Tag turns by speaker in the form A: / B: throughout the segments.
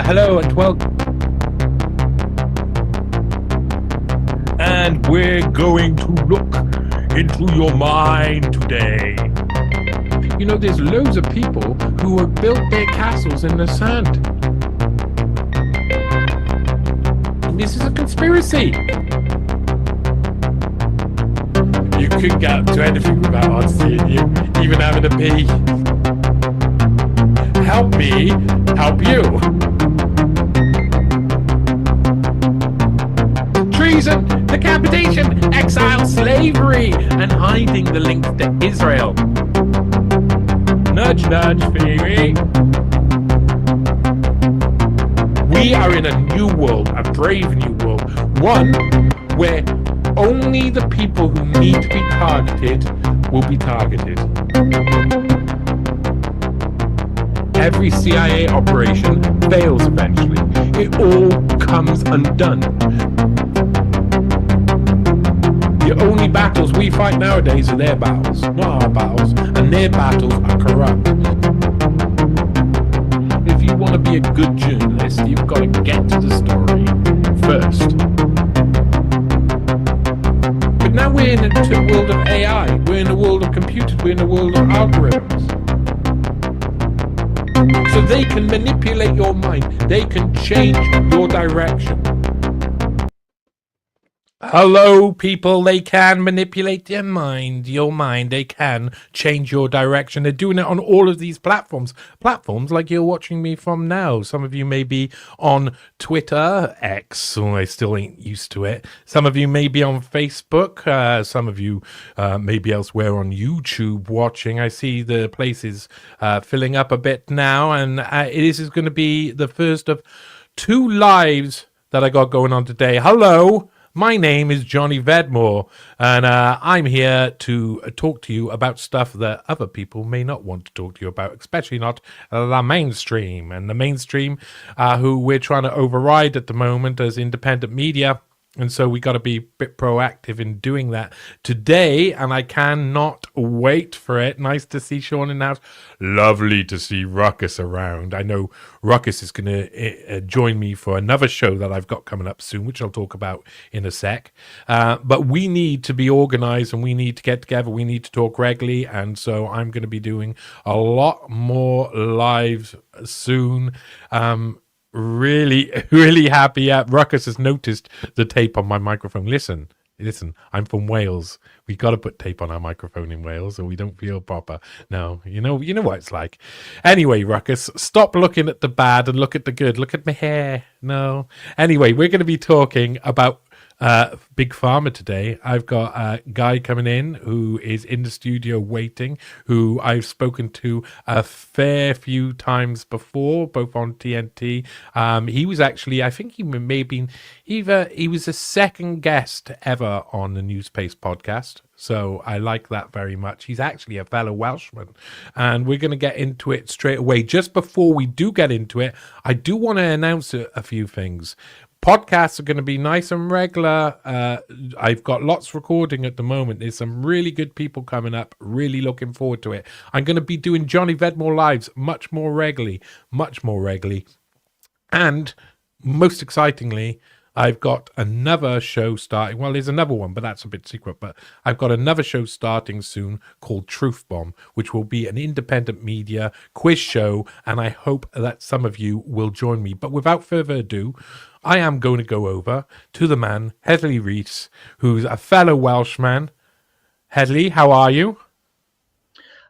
A: Hello and welcome. And we're going to look into your mind today. You know, there's loads of people who have built their castles in the sand. This is a conspiracy. You could get up to anything without us seeing you, even having a pee. Help me help you. Treason, decapitation, exile, slavery, and hiding the link to Israel. Nudge, nudge, theory. We are in a new world, a brave new world, one where only the people who need to be targeted will be targeted. Every CIA operation fails eventually. It all comes undone. The only battles we fight nowadays are their battles, not our battles, and their battles are corrupt. If you want to be a good journalist, you've got to get to the story first. But now we're in a world of AI, we're in a world of computers, we're in a world of algorithms. So they can manipulate your mind, they can change your direction. Hello, people. They can manipulate your mind. They can change your direction. They're doing it on all of these platforms. Platforms like you're watching me from now. Some of you may be on Twitter, X. Oh, I still ain't used to it. Some of you may be on Facebook. Some of you may be elsewhere on YouTube watching. I see the places filling up a bit now. And this is going to be the first of two lives that I got going on today. Hello. My name is Johnny Vedmore, and I'm here to talk to you about stuff that other people may not want to talk to you about, especially not the mainstream. And the mainstream, who we're trying to override at the moment as independent media. And so we got to be a bit proactive in doing that today, and I cannot wait for it. Nice to see Sean in the house. Lovely to see Ruckus around. I know Ruckus is going to join me for another show that I've got coming up soon, which I'll talk about in a sec. But we need to be organized, and we need to get together. We need to talk regularly, and so I'm going to be doing a lot more lives soon. Really happy. Ruckus has noticed the tape on my microphone. Listen, I'm from Wales. We got to put tape on our microphone in Wales or we don't feel proper. No, you know what it's like. Anyway, Ruckus, stop looking at the bad and look at the good. Look at my hair. No. Anyway, we're going to be talking about Big Pharma today. I've got a guy coming in who is in the studio waiting, who I've spoken to a fair few times before, both on TNT. He was actually, I think he may have been he was the second guest ever on the Newspace podcast. So I like that very much. He's actually a fellow Welshman, and we're going to get into it straight away. Just before we do get into it, I do want to announce a few things. Podcasts are going to be nice and regular. I've got lots recording at the moment. There's some really good people coming up. Really looking forward to it. I'm going to be doing Johnny Vedmore lives much more regularly. And most excitingly, I've got another show starting. Well, there's another one, but that's a bit secret. But I've got another show starting soon called Truth Bomb, which will be an independent media quiz show. And I hope that some of you will join me. But without further ado, I am going to go over to the man, Hedley Rees, who's a fellow Welshman. Hedley, how are you?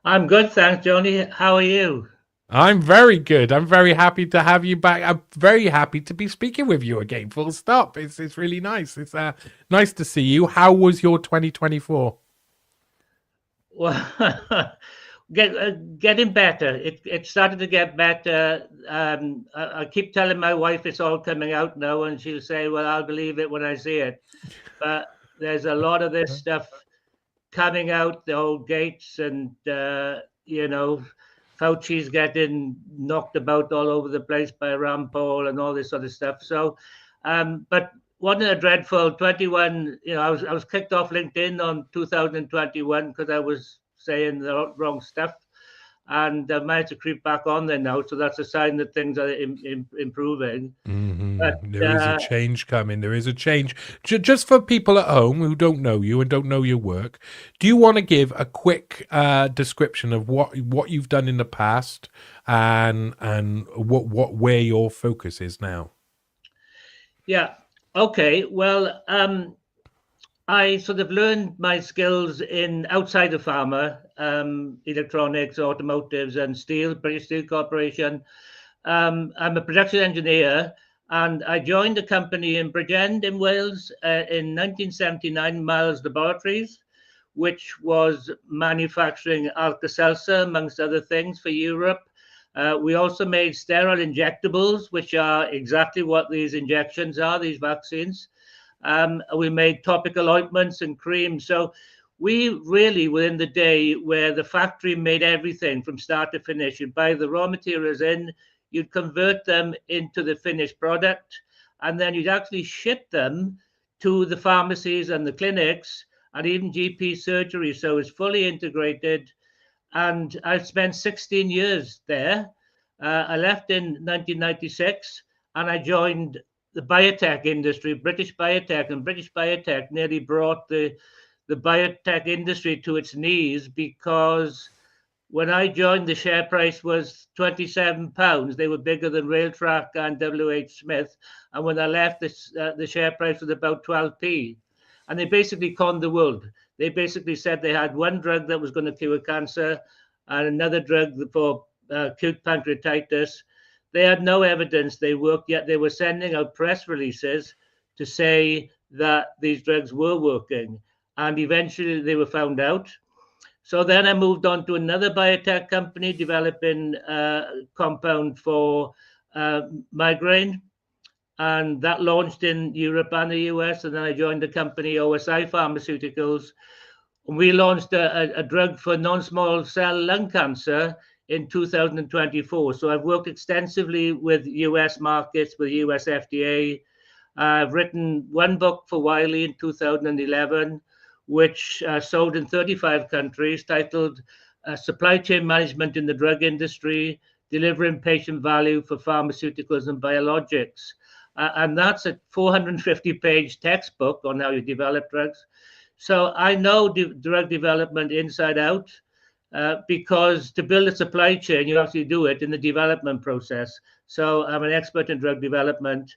B: I'm good, thanks, Johnny. How are you?
A: I'm very good. I'm very happy to have you back. I'm very happy to be speaking with you again, full stop. It's really nice. It's nice to see you. How was your 2024?
B: Well, getting better. It started to get better. I keep telling my wife it's all coming out now, and she'll say, well, I'll believe it when I see it. But there's a lot of this stuff coming out, the old Gates and, Fauci's getting knocked about all over the place by Rand Paul and all this sort of stuff. So, but wasn't it dreadful? 21, I was kicked off LinkedIn on 2021 because I was saying the wrong stuff. and I managed to creep back on there now. So that's a sign that things are improving. But
A: There is a change coming. There is a change. Just for people at home who don't know you and don't know your work, do you want to give a quick description of what you've done in the past and what where your focus is now?
B: Yeah. Okay. Well, I sort of learned my skills in outside of pharma, electronics, automotives, and steel, British Steel Corporation. I'm a production engineer, and I joined a company in Bridgend in Wales in 1979, Miles Laboratories, which was manufacturing Alka-Seltzer, amongst other things, for Europe. We also made sterile injectables, which are exactly what these injections are, these vaccines. We made topical ointments and creams. So we really were in the day where the factory made everything from start to finish. You'd buy the raw materials in, you'd convert them into the finished product, and then you'd actually ship them to the pharmacies and the clinics and even GP surgery. So it's fully integrated. And I've spent 16 years there. I left in 1996 and I joined the biotech industry, British biotech, and British biotech nearly brought the biotech industry to its knees, because when I joined, the share price was £27. They were bigger than Railtrack and WH Smith. And when I left, the share price was about 12p. And they basically conned the world. They basically said they had one drug that was going to cure cancer and another drug for acute pancreatitis. They had no evidence they worked, yet they were sending out press releases to say that these drugs were working. And eventually they were found out. So then I moved on to another biotech company developing a compound for migraine. And that launched in Europe and the US. And then I joined the company OSI Pharmaceuticals. We launched a drug for non-small cell lung cancer in 2024. So I've worked extensively with US markets, with US FDA. I've written one book for Wiley in 2011, which sold in 35 countries, titled Supply Chain Management in the Drug Industry, Delivering Patient Value for Pharmaceuticals and Biologics. And that's a 450-page textbook on how you develop drugs. So I know drug development inside out, because to build a supply chain, you actually do it in the development process. So I'm an expert in drug development.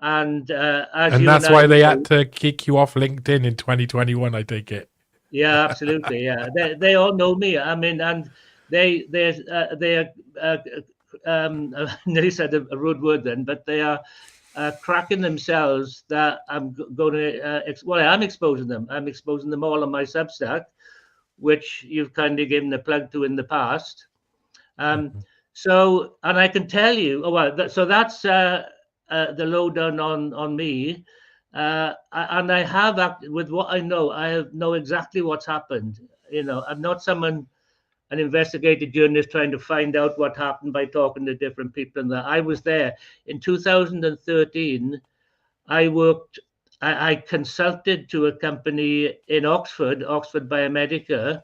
B: And
A: that's why they had to kick you off LinkedIn in 2021, I take it.
B: Yeah, absolutely. Yeah, they all know me. I mean, and they are I nearly said a rude word then, but they are cracking themselves that I'm going to. Well, I'm exposing them. I'm exposing them all on my Substack, which you've kindly given a plug to in the past. So, and I can tell you, so that's the lowdown on me. And I have, with what I know exactly what's happened. You know, I'm not an investigative journalist trying to find out what happened by talking to different people. And that I was there in 2013. I consulted to a company in Oxford Biomedica,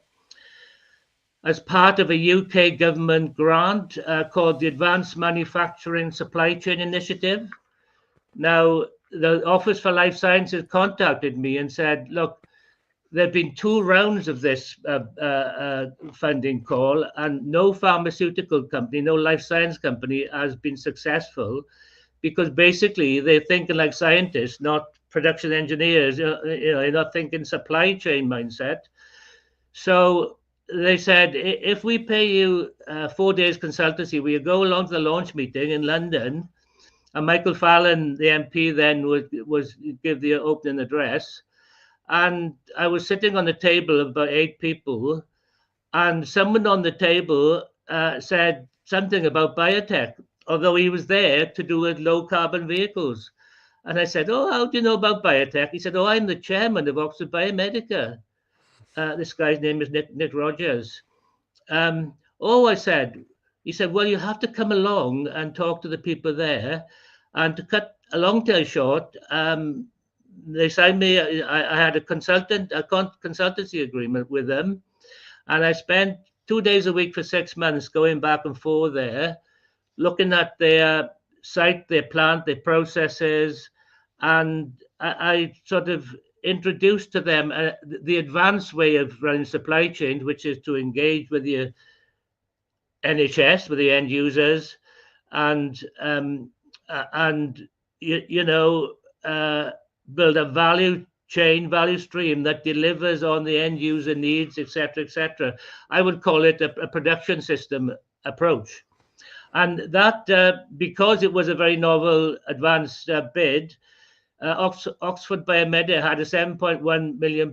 B: as part of a UK government grant called the Advanced Manufacturing Supply Chain Initiative. Now, the Office for Life Sciences contacted me and said, look, there have been 2 rounds of this funding call, and no pharmaceutical company, no life science company has been successful, because basically they're thinking like scientists, not production engineers. They're not thinking supply chain mindset. So they said, if we pay you 4 days consultancy, will you go along to the launch meeting in London? And Michael Fallon, the MP, then was give the opening address. And I was sitting on a table of about 8 people, and someone on the table said something about biotech, although he was there to do with low carbon vehicles. And I said, oh, how do you know about biotech? He said, oh, I'm the chairman of Oxford Biomedica. This guy's name is Nick Rogers. I said, he said, well, you have to come along and talk to the people there. And to cut a long tale short, they signed me. I had a consultancy agreement with them, and I spent 2 days a week for 6 months, going back and forth there, looking at their site, their plant, their processes, and I sort of introduced to them the advanced way of running supply chains, which is to engage with your NHS, with the end users, and build a value chain, value stream that delivers on the end user needs, etc., etc. I would call it a production system approach. And that, because it was a very novel, advanced bid, Oxford Biomedica had a £7.1 million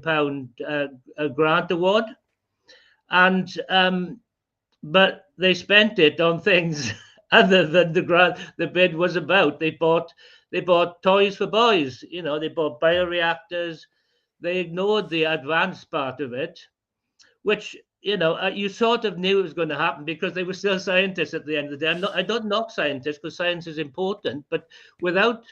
B: grant award, and but they spent it on things other than the grant the bid was about. They bought toys for boys. They bought bioreactors. They ignored the advanced part of it, which you sort of knew it was going to happen because they were still scientists at the end of the day. I don't knock scientists because science is important, but without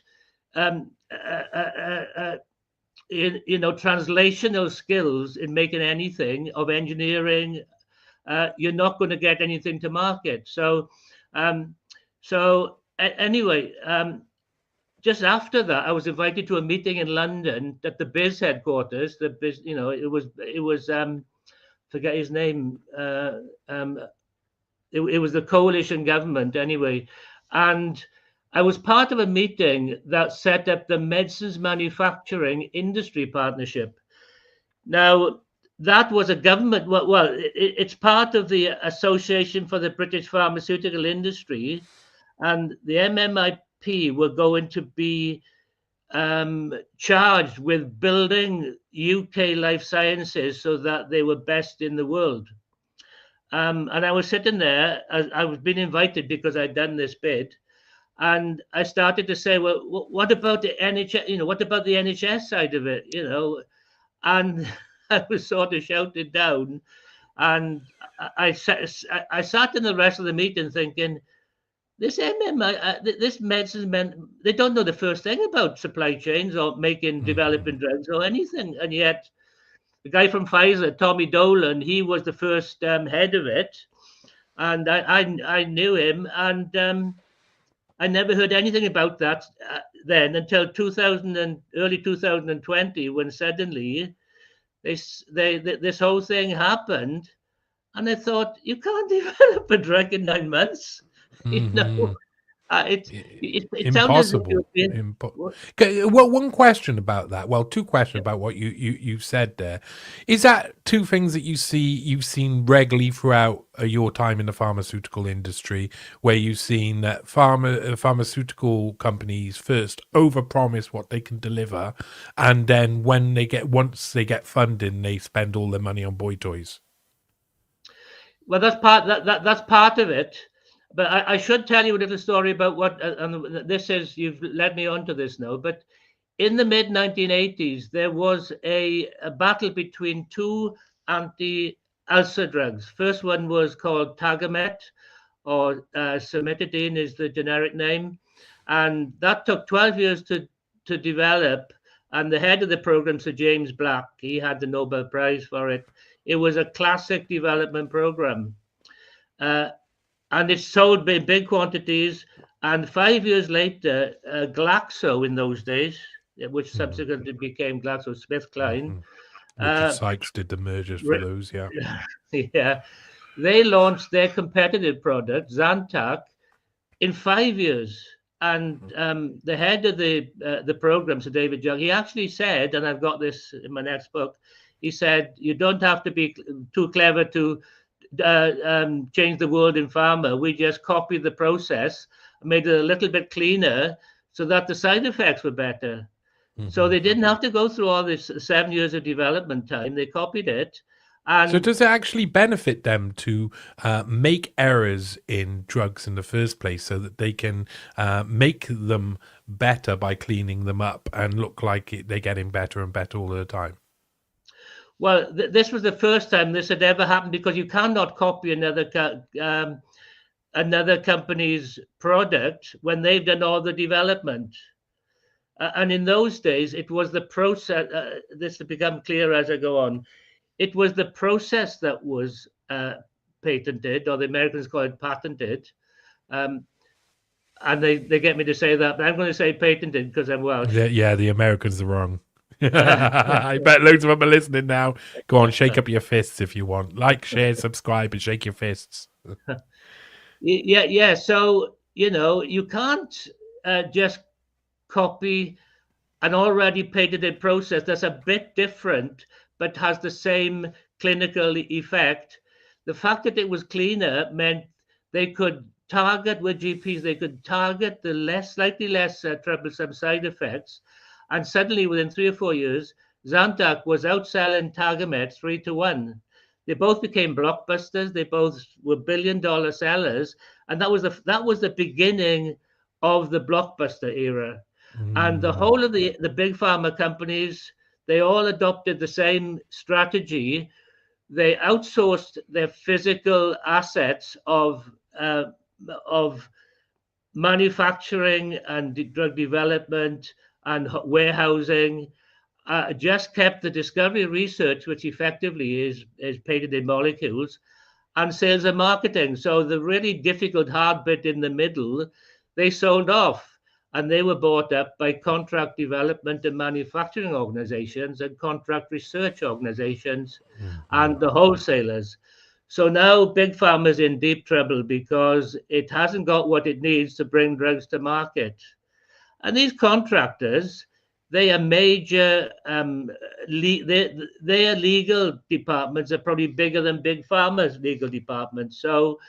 B: translational skills in making anything of engineering, you're not going to get anything to market. So anyway, just after that, I was invited to a meeting in London at the Biz headquarters. The Biz, it was forget his name. It was the coalition government anyway, and I was part of a meeting that set up the Medicines Manufacturing Industry Partnership. Now, that was a government, it's part of the Association for the British Pharmaceutical Industry, and the MMIP were going to be charged with building UK life sciences so that they were best in the world. And I was sitting there, I was being invited because I'd done this bid, and I started to say, well, what about the NHS? What about the NHS side of it? And I was sort of shouted down, and I sat in the rest of the meeting thinking, this medicine men, they don't know the first thing about supply chains or developing drugs or anything. And yet the guy from Pfizer, Tommy Dolan, he was the first head of it. And I knew him, and I never heard anything about that then until early 2020, when suddenly this whole thing happened. And I thought, you can't develop a drug in 9 months. It
A: Impossible. Well, one question about that. Well, two questions about what you said there. Is that two things that you've seen regularly throughout your time in the pharmaceutical industry, where you've seen that pharmaceutical companies first overpromise what they can deliver, and then once they get funding, they spend all their money on boy toys?
B: Well, that's part of it. But I should tell you a little story about what, and this is, you've led me on to this now, but in the mid-1980s, there was a battle between two anti-ulcer drugs. First one was called Tagamet, or cimetidine is the generic name. And that took 12 years to develop. And the head of the program, Sir James Black, he had the Nobel Prize for it. It was a classic development program. And it's sold in big quantities. And 5 years later, Glaxo in those days, which subsequently became GlaxoSmithKline.
A: Richard Sykes did the mergers for those, yeah.
B: Yeah. They launched their competitive product, Zantac, in 5 years. And the head of the program, Sir David Young, he actually said, and I've got this in my next book, he said, you don't have to be too clever to change the world in pharma. We just copied the process, made it a little bit cleaner so that the side effects were better. So they didn't have to go through all this 7 years of development time. They copied it. And
A: so does it actually benefit them to make errors in drugs in the first place so that they can make them better by cleaning them up and look like they're getting better and better all the time?
B: Well, this was the first time this had ever happened, because you cannot copy another company's product when they've done all the development. And in those days, it was the process. This will become clear as I go on. It was the process that was patented, or the Americans call it patented. And they get me to say that, but I'm going to say patented because I'm Welsh.
A: The Americans are wrong. I bet loads of them are listening now. Go on, shake up your fists if you want. Like, share, subscribe, and shake your fists.
B: Yeah. So, you can't just copy an already patented process that's a bit different, but has the same clinical effect. The fact that it was cleaner meant they could target with GPs, they could target the slightly less troublesome side effects. And suddenly, within 3 or 4 years, Zantac was outselling Tagamet 3-1. They both became blockbusters. They both were billion-dollar sellers, and that was the beginning of the blockbuster era. And the whole of the big pharma companies, they all adopted the same strategy. They outsourced their physical assets of manufacturing and drug development and warehousing, just kept the discovery research, which effectively is patented molecules, and sales and marketing. So the really difficult hard bit in the middle, they sold off, and they were bought up by contract development and manufacturing organizations and contract research organizations and the wholesalers. So now Big Pharma is in deep trouble because it hasn't got what it needs to bring drugs to market. And these contractors, they are major, their legal departments are probably bigger than Big Pharma's legal departments. So,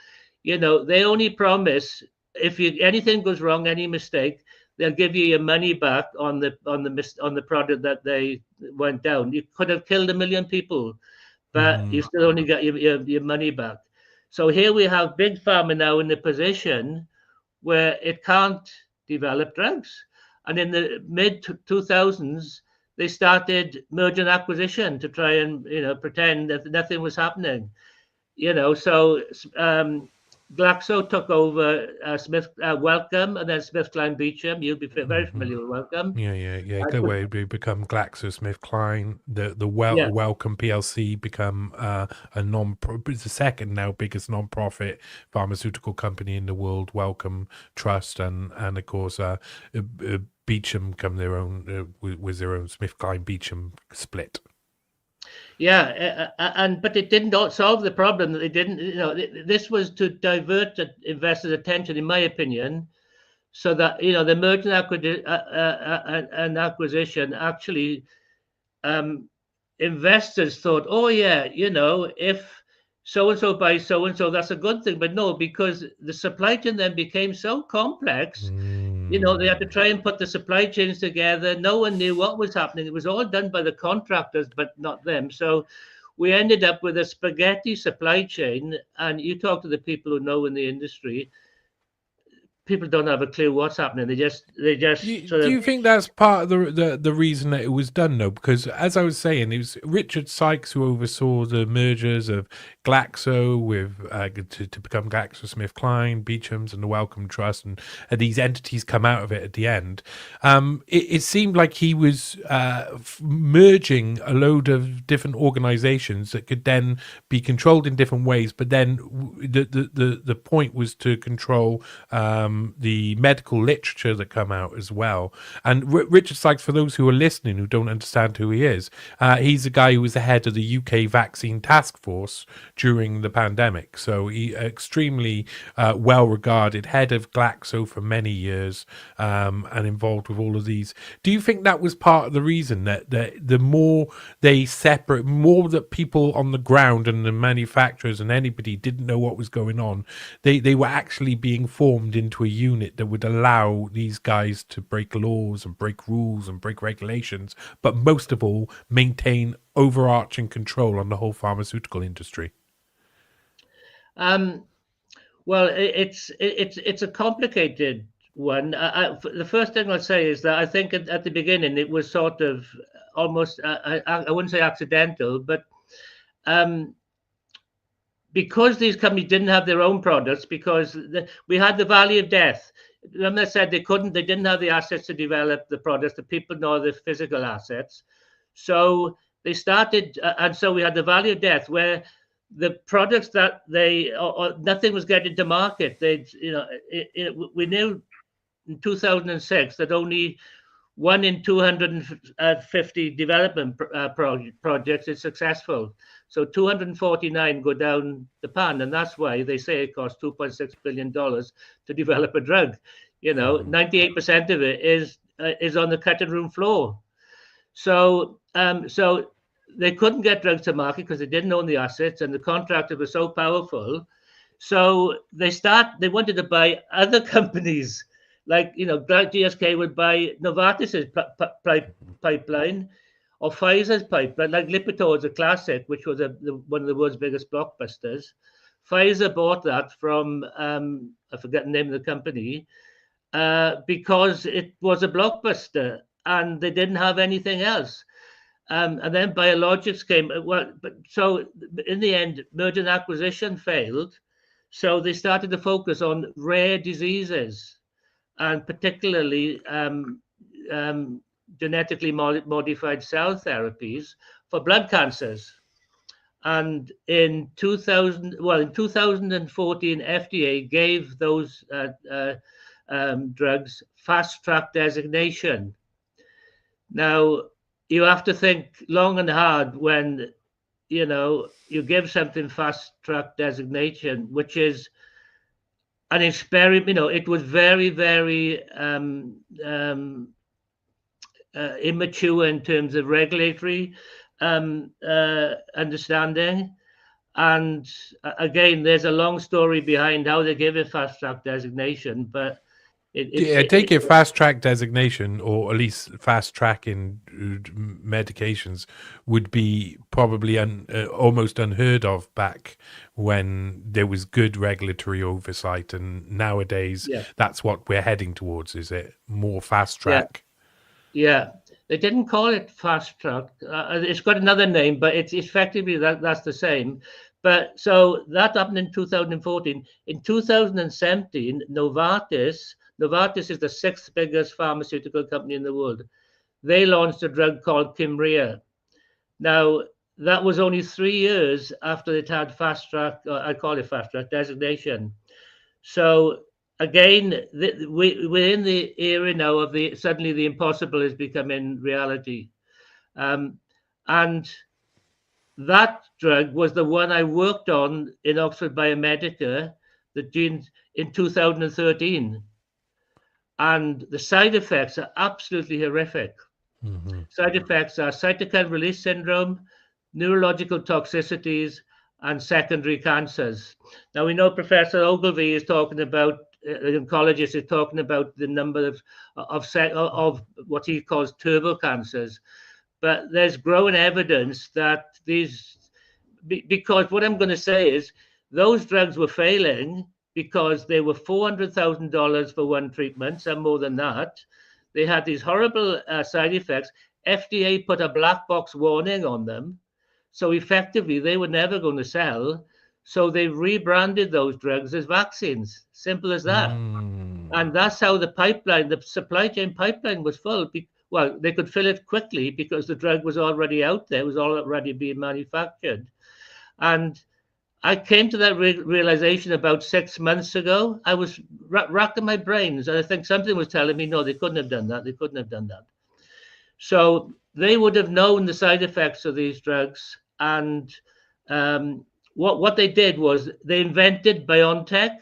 B: they only promise if anything goes wrong, any mistake, they'll give you your money back on the product that they went down. You could have killed 1 million people, but you still only got your money back. So here we have Big Pharma now in the position where it can't develop drugs. And in the mid-2000s, they started merger and acquisition to try and pretend that nothing was happening. So Glaxo took over Wellcome, and then SmithKline Beecham. You'll be very familiar with Wellcome.
A: Yeah. Good way we become GlaxoSmithKline. The Wellcome PLC become it's the second now biggest non-profit pharmaceutical company in the world. Wellcome Trust and of course Beecham come their own with their own SmithKline Beecham split.
B: Yeah, but it didn't solve the problem. That they didn't, this was to divert investors' attention, in my opinion, so that the merger and acquisition actually, investors thought, oh yeah, if so and so buys so and so, that's a good thing. But no, because the supply chain then became so complex. They had to try and put the supply chains together. No one knew what was happening. It was all done by the contractors, but not them. So we ended up with a spaghetti supply chain. And you talk to the people who know in the industry, people don't have a clue what's happening. They just.
A: Do you think that's part of the reason that it was done, though? Because as I was saying, it was Richard Sykes who oversaw the mergers of Glaxo with to become GlaxoSmithKline, Beecham's, and the Wellcome Trust, and these entities come out of it at the end. It seemed like he was merging a load of different organizations that could then be controlled in different ways. But then the point was to control the medical literature that come out as well. And Richard Sykes, for those who are listening who don't understand who he is, he's the guy who was the head of the UK vaccine task force during the pandemic. So he extremely well regarded, head of Glaxo for many years, and involved with all of these. Do you think that was part of the reason that the more they separate, more that people on the ground and the manufacturers and anybody didn't know what was going on, they were actually being formed into a unit that would allow these guys to break laws and break rules and break regulations, but most of all maintain overarching control on the whole pharmaceutical industry?
B: Well, it's a complicated one. The first thing I'll say is that I think at the beginning it was sort of almost I wouldn't say accidental, but because these companies didn't have their own products, because we had the valley of death. Remember, I said they didn't have the assets to develop the products, the people nor the physical assets. So they started, and so we had the valley of death where the products that or nothing was getting to market. We knew in 2006 that only 1 in 250 development projects is successful. So 249 go down the pan, and that's why they say it costs $2.6 billion to develop a drug. 98% of it is on the cutting room floor. So they couldn't get drugs to market because they didn't own the assets, and the contractors were so powerful. So they wanted to buy other companies. Like, GSK would buy Novartis's pipeline or Pfizer's pipeline. Like Lipitor is a classic, which was one of the world's biggest blockbusters. Pfizer bought that from, I forget the name of the company, because it was a blockbuster and they didn't have anything else. And then biologics came. So in the end, merger and acquisition failed. So they started to focus on rare diseases, and particularly genetically modified cell therapies for blood cancers. And in 2014, FDA gave those drugs fast track designation. Now, you have to think long and hard when you give something fast track designation, which is an experiment. It was very, very immature in terms of regulatory understanding. And again, there's a long story behind how they give it fast track designation, but
A: take it fast track designation, or at least fast tracking medications, would be probably almost unheard of back when there was good regulatory oversight, and nowadays that's what we're heading towards. Is it more fast track?
B: Yeah. They didn't call it fast track. It's got another name, but it's effectively that's the same. But so that happened in 2014. In 2017, Novartis is the 6th biggest pharmaceutical company in the world. They launched a drug called Kymriah. Now, that was only 3 years after it had fast track, I call it fast track designation. So again, we're in the era now of suddenly the impossible is becoming reality. And that drug was the one I worked on in Oxford Biomedica, in 2013. And the side effects are absolutely horrific. Mm-hmm. Side effects are cytokine release syndrome, neurological toxicities, and secondary cancers. Now, we know Professor Ogilvy is talking about, an oncologist is talking about the number of what he calls turbo cancers. But there's growing evidence that because what I'm going to say is those drugs were failing because they were $400,000 for one treatment, some more than that. They had these horrible side effects. FDA put a black box warning on them. So effectively, they were never going to sell. So they rebranded those drugs as vaccines. Simple as that. And that's how the supply chain pipeline was full. Well, they could fill it quickly because the drug was already out there. It was already being manufactured. And I came to that realization about 6 months ago. I was racking my brains, and I think something was telling me, no, they couldn't have done that. They couldn't have done that. So they would have known the side effects of these drugs. And what they did was they invented BioNTech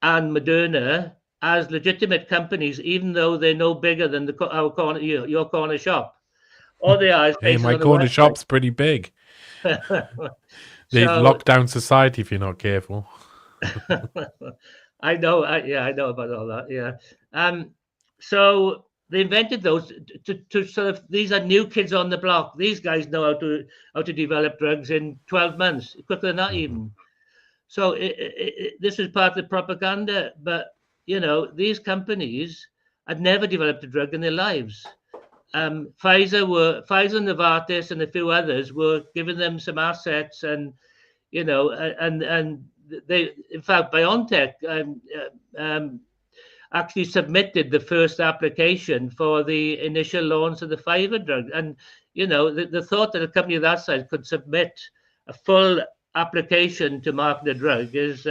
B: and Moderna as legitimate companies, even though they're no bigger than your corner shop. All they are is
A: hey, my corner shop's pretty big. They've locked down society if you're not careful.
B: I know. I know about all that. Yeah. So they invented those to sort of, these are new kids on the block. These guys know how to develop drugs in 12 months, quicker than that even. So this is part of the propaganda. But these companies had never developed a drug in their lives. Pfizer, Novartis, and a few others were giving them some assets, and and they, in fact, BioNTech actually submitted the first application for the initial launch of the Pfizer drug. And the thought that a company of that size could submit a full application to market a drug is.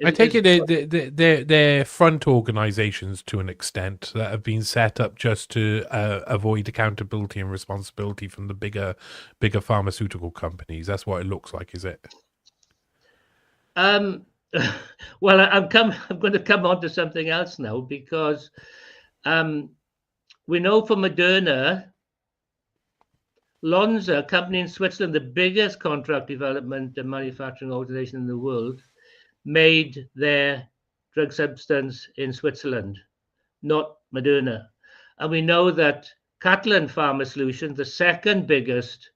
A: I take it they're front organisations to an extent that have been set up just to avoid accountability and responsibility from the bigger pharmaceutical companies. That's what it looks like, is it?
B: Well, I'm going to come on to something else now, because we know from Moderna, Lonza, a company in Switzerland, the biggest contract development and manufacturing organization in the world, made their drug substance in Switzerland, not Moderna. And we know that Catalan Pharma Solutions, the second biggest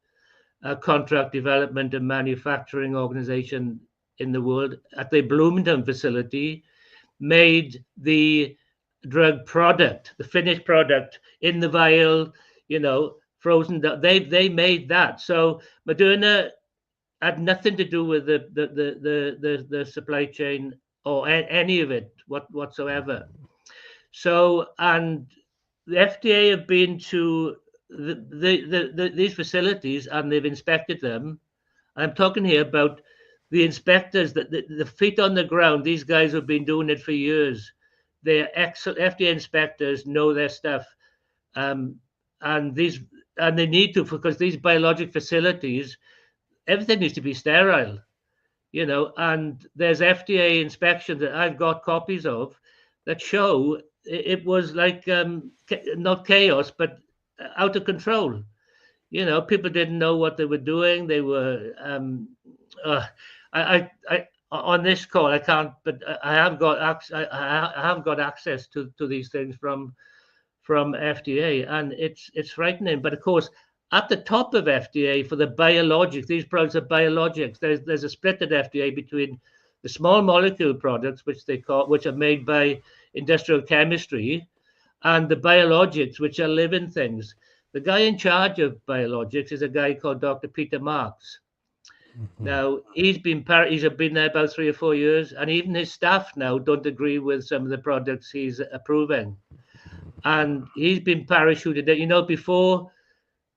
B: contract development and manufacturing organization in the world, at the Bloomington facility, made the drug product, the finished product in the vial, frozen. They made that. So Moderna had nothing to do with the supply chain or any of it whatsoever. So, and the FDA have been to these facilities, and they've inspected them. I'm talking here about the inspectors, the feet on the ground. These guys have been doing it for years. They're excellent. FDA inspectors know their stuff, and they need to, because these biologic facilities, everything needs to be sterile, and there's FDA inspections that I've got copies of that show it was like not chaos, but out of control. People didn't know what they were doing. They were I on this call I can't, but I have got access to these things from FDA, and it's frightening. But of course, at the top of FDA for the biologics, these products are biologics. There's a split at FDA between the small molecule products, which are made by industrial chemistry, and the biologics, which are living things. The guy in charge of biologics is a guy called Dr. Peter Marks. Mm-hmm. Now, he's been there about 3 or 4 years, and even his staff now don't agree with some of the products he's approving. And he's been parachuted.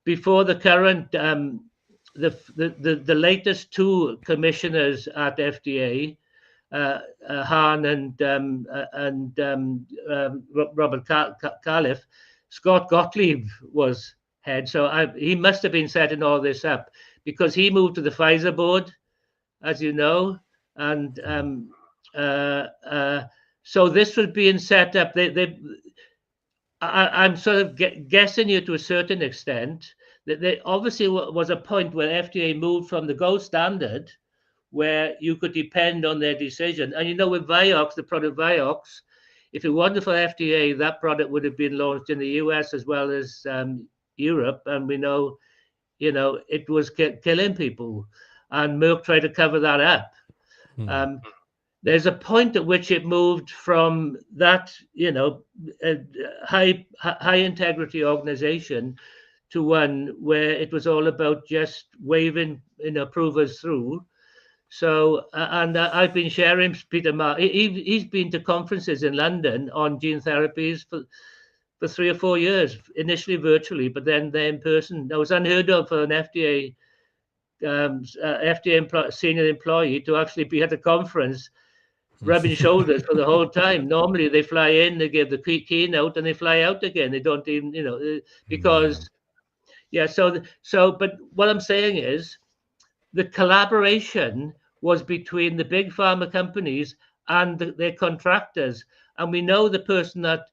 B: Before the current, the latest 2 commissioners at FDA, Hahn and Robert Califf, Scott Gottlieb was head. So he must have been setting all this up, because he moved to the Pfizer board, as you know, and so this was being set up. I'm sort of guessing you to a certain extent that there obviously was a point where FDA moved from the gold standard, where you could depend on their decision. And with Vioxx, the product Vioxx, if it wasn't for FDA, that product would have been launched in the US as well as Europe. And we know, it was killing people. And Merck tried to cover that up. There's a point at which it moved from that, a high integrity organization to one where it was all about just waving approvers through. So, and I've been sharing Peter Mark. He's been to conferences in London on gene therapies for 3 or 4 years, initially virtually, but then they're in person. That was unheard of for an FDA senior employee to actually be at a conference rubbing shoulders for the whole time. Normally they fly in, they give the keynote, and they fly out again. They don't even, because so. But what I'm saying is, the collaboration was between the big pharma companies and their contractors, and we know the person that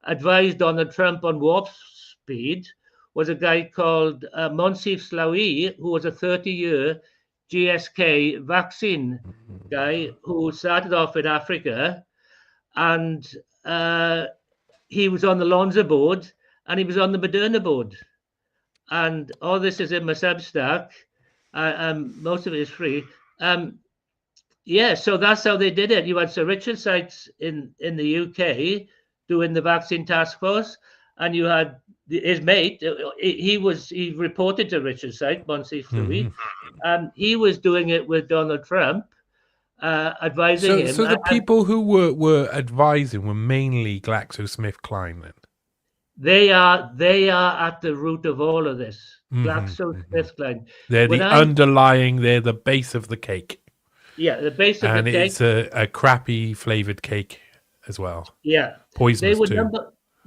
B: advised Donald Trump on warp speed was a guy called Monsif Slaoui, who was a 30-year GSK vaccine guy who started off in Africa, and he was on the Lonza board, and he was on the Moderna board. And all this is in my Substack. Most of it is free. So that's how they did it. You had Sir Richard Sykes in the UK doing the vaccine task force, and you had his mate. He reported to Richard Sykes, Monsif Slaoui, and he was doing it with Donald Trump, advising him.
A: So the people who were advising were mainly GlaxoSmithKline then?
B: They are at the root of all of this. GlaxoSmithKline.
A: They're
B: When
A: the
B: I
A: underlying, they're the base of the cake.
B: Yeah, the base of the
A: And
B: cake.
A: it's a crappy flavored cake as well.
B: Yeah, they
A: Poisonous
B: were
A: too.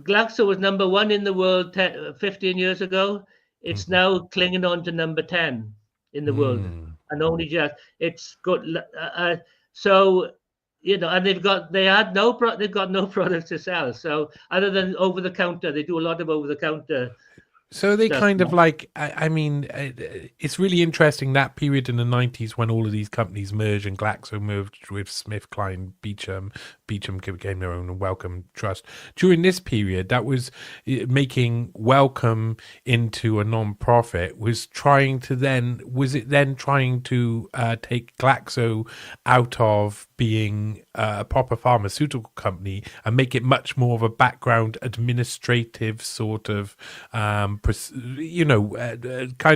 B: Glaxo was number one in the world 15 years ago. It's
A: Mhm.
B: now clinging on to number 10 in the world,
A: Mm.
B: and only just it's got so and they've got no products to sell. So other than over the counter, they do a lot of over the counter
A: So they
B: stuff.
A: kind of like, I mean, it's really interesting that period in the 90s when all of these companies merged and Glaxo merged with SmithKline, Beecham became their own and Wellcome Trust. During this period, that was making Wellcome into a non-profit, was it then trying to take Glaxo out of being a proper pharmaceutical company and make it much more of a background administrative sort of kind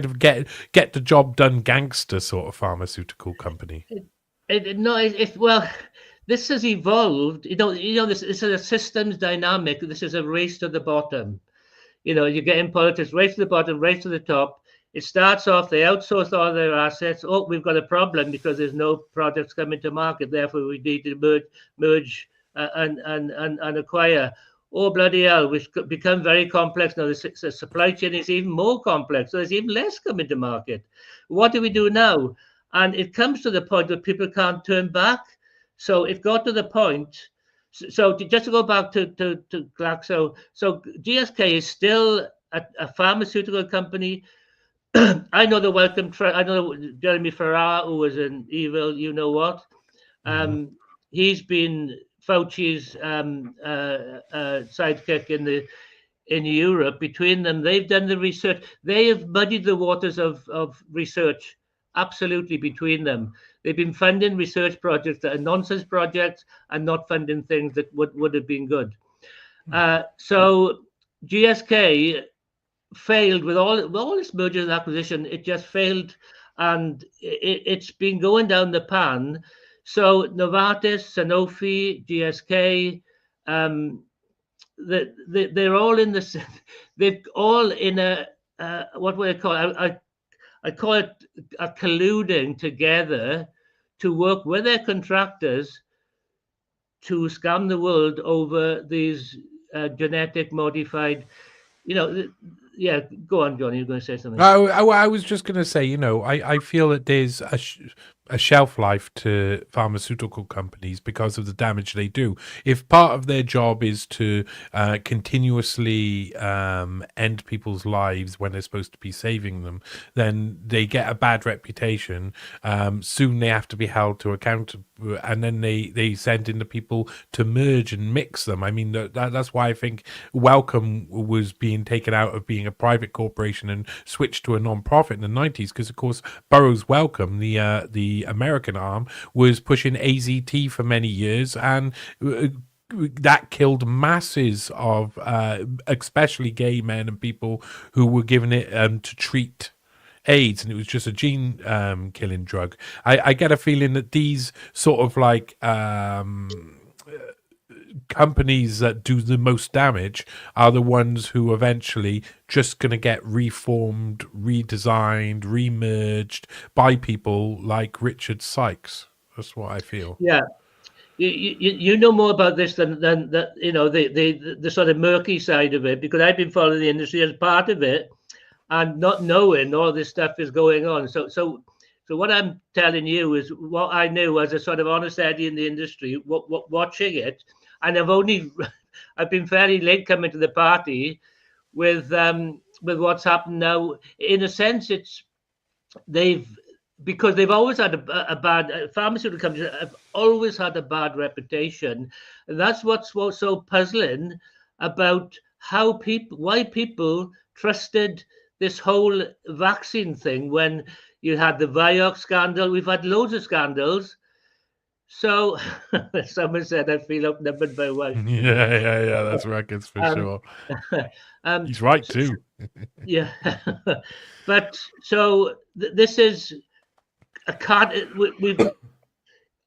A: of get the job done gangster sort of pharmaceutical company.
B: Well, this has evolved. This is a systems dynamic. This is a race to the bottom. You get in politics, race to the bottom, race to the top. It starts off, they outsource all their assets. Oh, we've got a problem because there's no products coming to market. Therefore, we need to merge and acquire. Oh, bloody hell, we've become very complex now. The supply chain is even more complex. So there's even less coming to market. What do we do now? And it comes to the point where people can't turn back. So it got to the point. So just to go back to Glaxo, so GSK is still a pharmaceutical company. I know the Wellcome Trust. I know Jeremy Ferrar, who was an evil, you know what.
A: Mhm.
B: He's been Fauci's sidekick in Europe. Between them, they've done the research. They have muddied the waters of research. Absolutely, between them, they've been funding research projects that are nonsense projects and not funding things that would have been good. So GSK failed with all its mergers and acquisition. It just failed, and it's been going down the pan. So Novartis, Sanofi, GSK, they're all in this. They're all in a what would I call it? I call it a colluding together to work with their contractors to scam the world over these genetic modified. Yeah. Go on, Johnny. You're going to say something.
A: I was just going to say, I feel that there's a shelf life to pharmaceutical companies because of the damage they do. If part of their job is to continuously end people's lives when they're supposed to be saving them, then they get a bad reputation. Soon they have to be held to account, and then they send in the people to merge and mix them. I mean, that's why I think Wellcome was being taken out of being a private corporation and switched to a non-profit in the 90s, because of course Burroughs Wellcome, the American arm, was pushing AZT for many years, and that killed masses of especially gay men and people who were given it to treat AIDS, and it was just a gene killing drug. I get a feeling that these sort of like companies that do the most damage are the ones who eventually just going to get reformed, redesigned, remerged by people like Richard Sykes. That's what I feel.
B: Yeah. You know more about this than the sort of murky side of it, because I've been following the industry as part of it and not knowing all this stuff is going on. So what I'm telling you is what I knew as a sort of honest Eddie in the industry, watching it, and I've been fairly late coming to the party with what's happened now. In a sense, because they've always had a bad pharmaceutical companies have always had a bad reputation. And that's what's so puzzling about why people trusted this whole vaccine thing when you had the Vioxx scandal. We've had loads of scandals. So someone said I feel outnumbered by one.
A: Yeah. That's records for sure. He's right too.
B: Yeah, but so this is a card.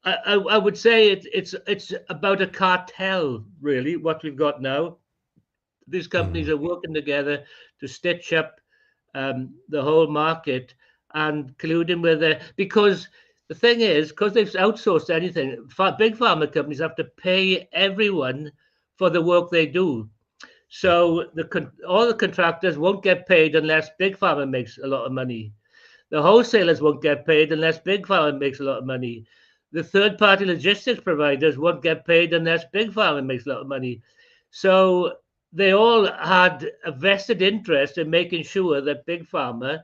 B: I would say it's about a cartel, really. What we've got now, these companies are working together to stitch up the whole market and colluding with it. Because the thing is, because they've outsourced anything, big pharma companies have to pay everyone for the work they do. So all the contractors won't get paid unless big pharma makes a lot of money. The wholesalers won't get paid unless big pharma makes a lot of money. The third-party logistics providers won't get paid unless big pharma makes a lot of money. So they all had a vested interest in making sure that big pharma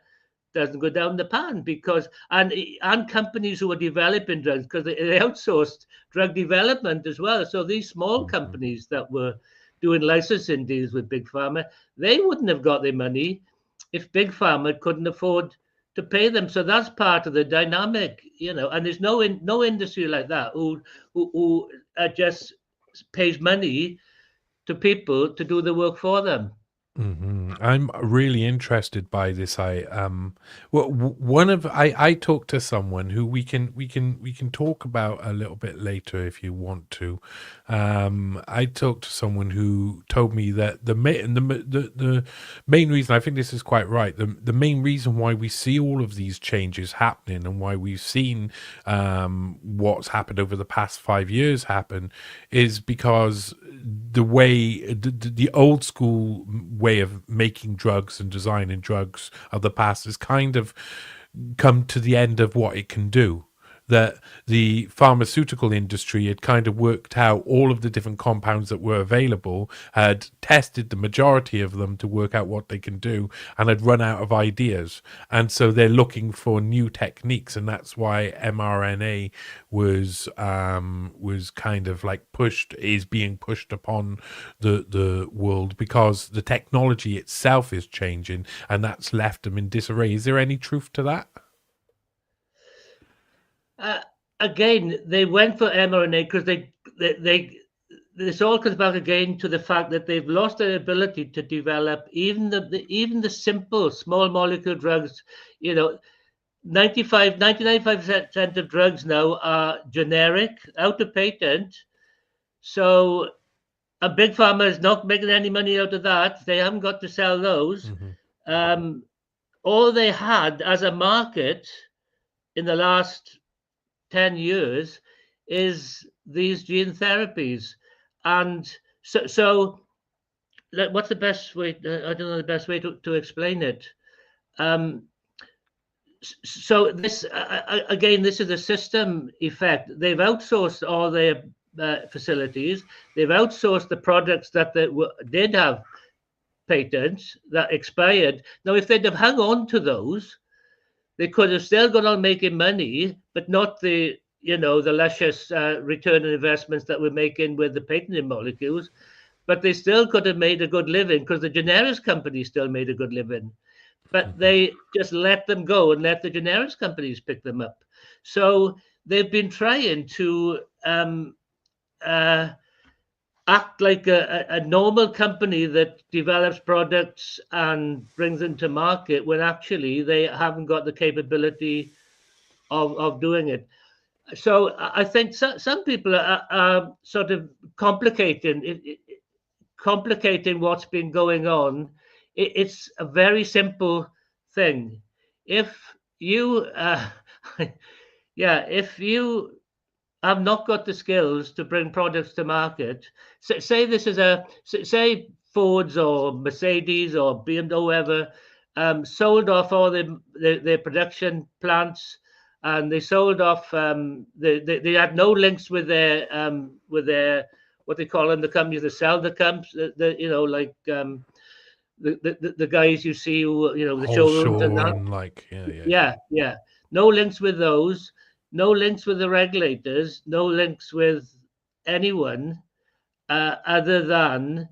B: doesn't go down the pan, because and companies who are developing drugs, because they outsourced drug development as well. So these small companies that were doing licensing deals with big pharma, they wouldn't have got their money if big pharma couldn't afford to pay them. So that's part of the dynamic, and there's no industry like that who just pays money to people to do the work for them.
A: I'm really interested by this. I talked to someone who we can talk about a little bit later if you want to. I talked to someone who told me that the main reason, I think this is quite right, the main reason why we see all of these changes happening and why we've seen what's happened over the past 5 years happen is because the old school way of making drugs and designing drugs of the past has kind of come to the end of what it can do. That the pharmaceutical industry had kind of worked out all of the different compounds that were available, had tested the majority of them to work out what they can do, and had run out of ideas. And so they're looking for new techniques, and that's why mRNA was kind of like being pushed upon the world, because the technology itself is changing, and that's left them in disarray. Is there any truth to that?
B: Again, they went for mRNA because this all comes back again to the fact that they've lost their ability to develop even the simple small molecule drugs. 99% of drugs now are generic, out of patent. So a big pharma is not making any money out of that. They haven't got to sell those. All they had as a market in the last 10 years is these gene therapies. And so what's the best way? I don't know the best way to explain it. So this, again, this is a system effect. They've outsourced all their facilities. They've outsourced the products that they did have patents that expired. Now, if they'd have hung on to those, they could have still gone on making money, but not the luscious return on investments that we're making with the patented molecules. But they still could have made a good living because the generics companies still made a good living. But they just let them go and let the generics companies pick them up. So they've been trying to act like a normal company that develops products and brings them to market, when actually they haven't got the capability of doing it. So I think some people are sort of complicating what's been going on. It's a very simple thing. If you if you have not got the skills to bring products to market, say this is say Fords or Mercedes or BMW, whoever, sold off all their production plants, and they sold off. They had no links with their what they call them, the companies that sell the the guys you see who the showrooms and that. No links with those. No links with the regulators, no links with anyone other than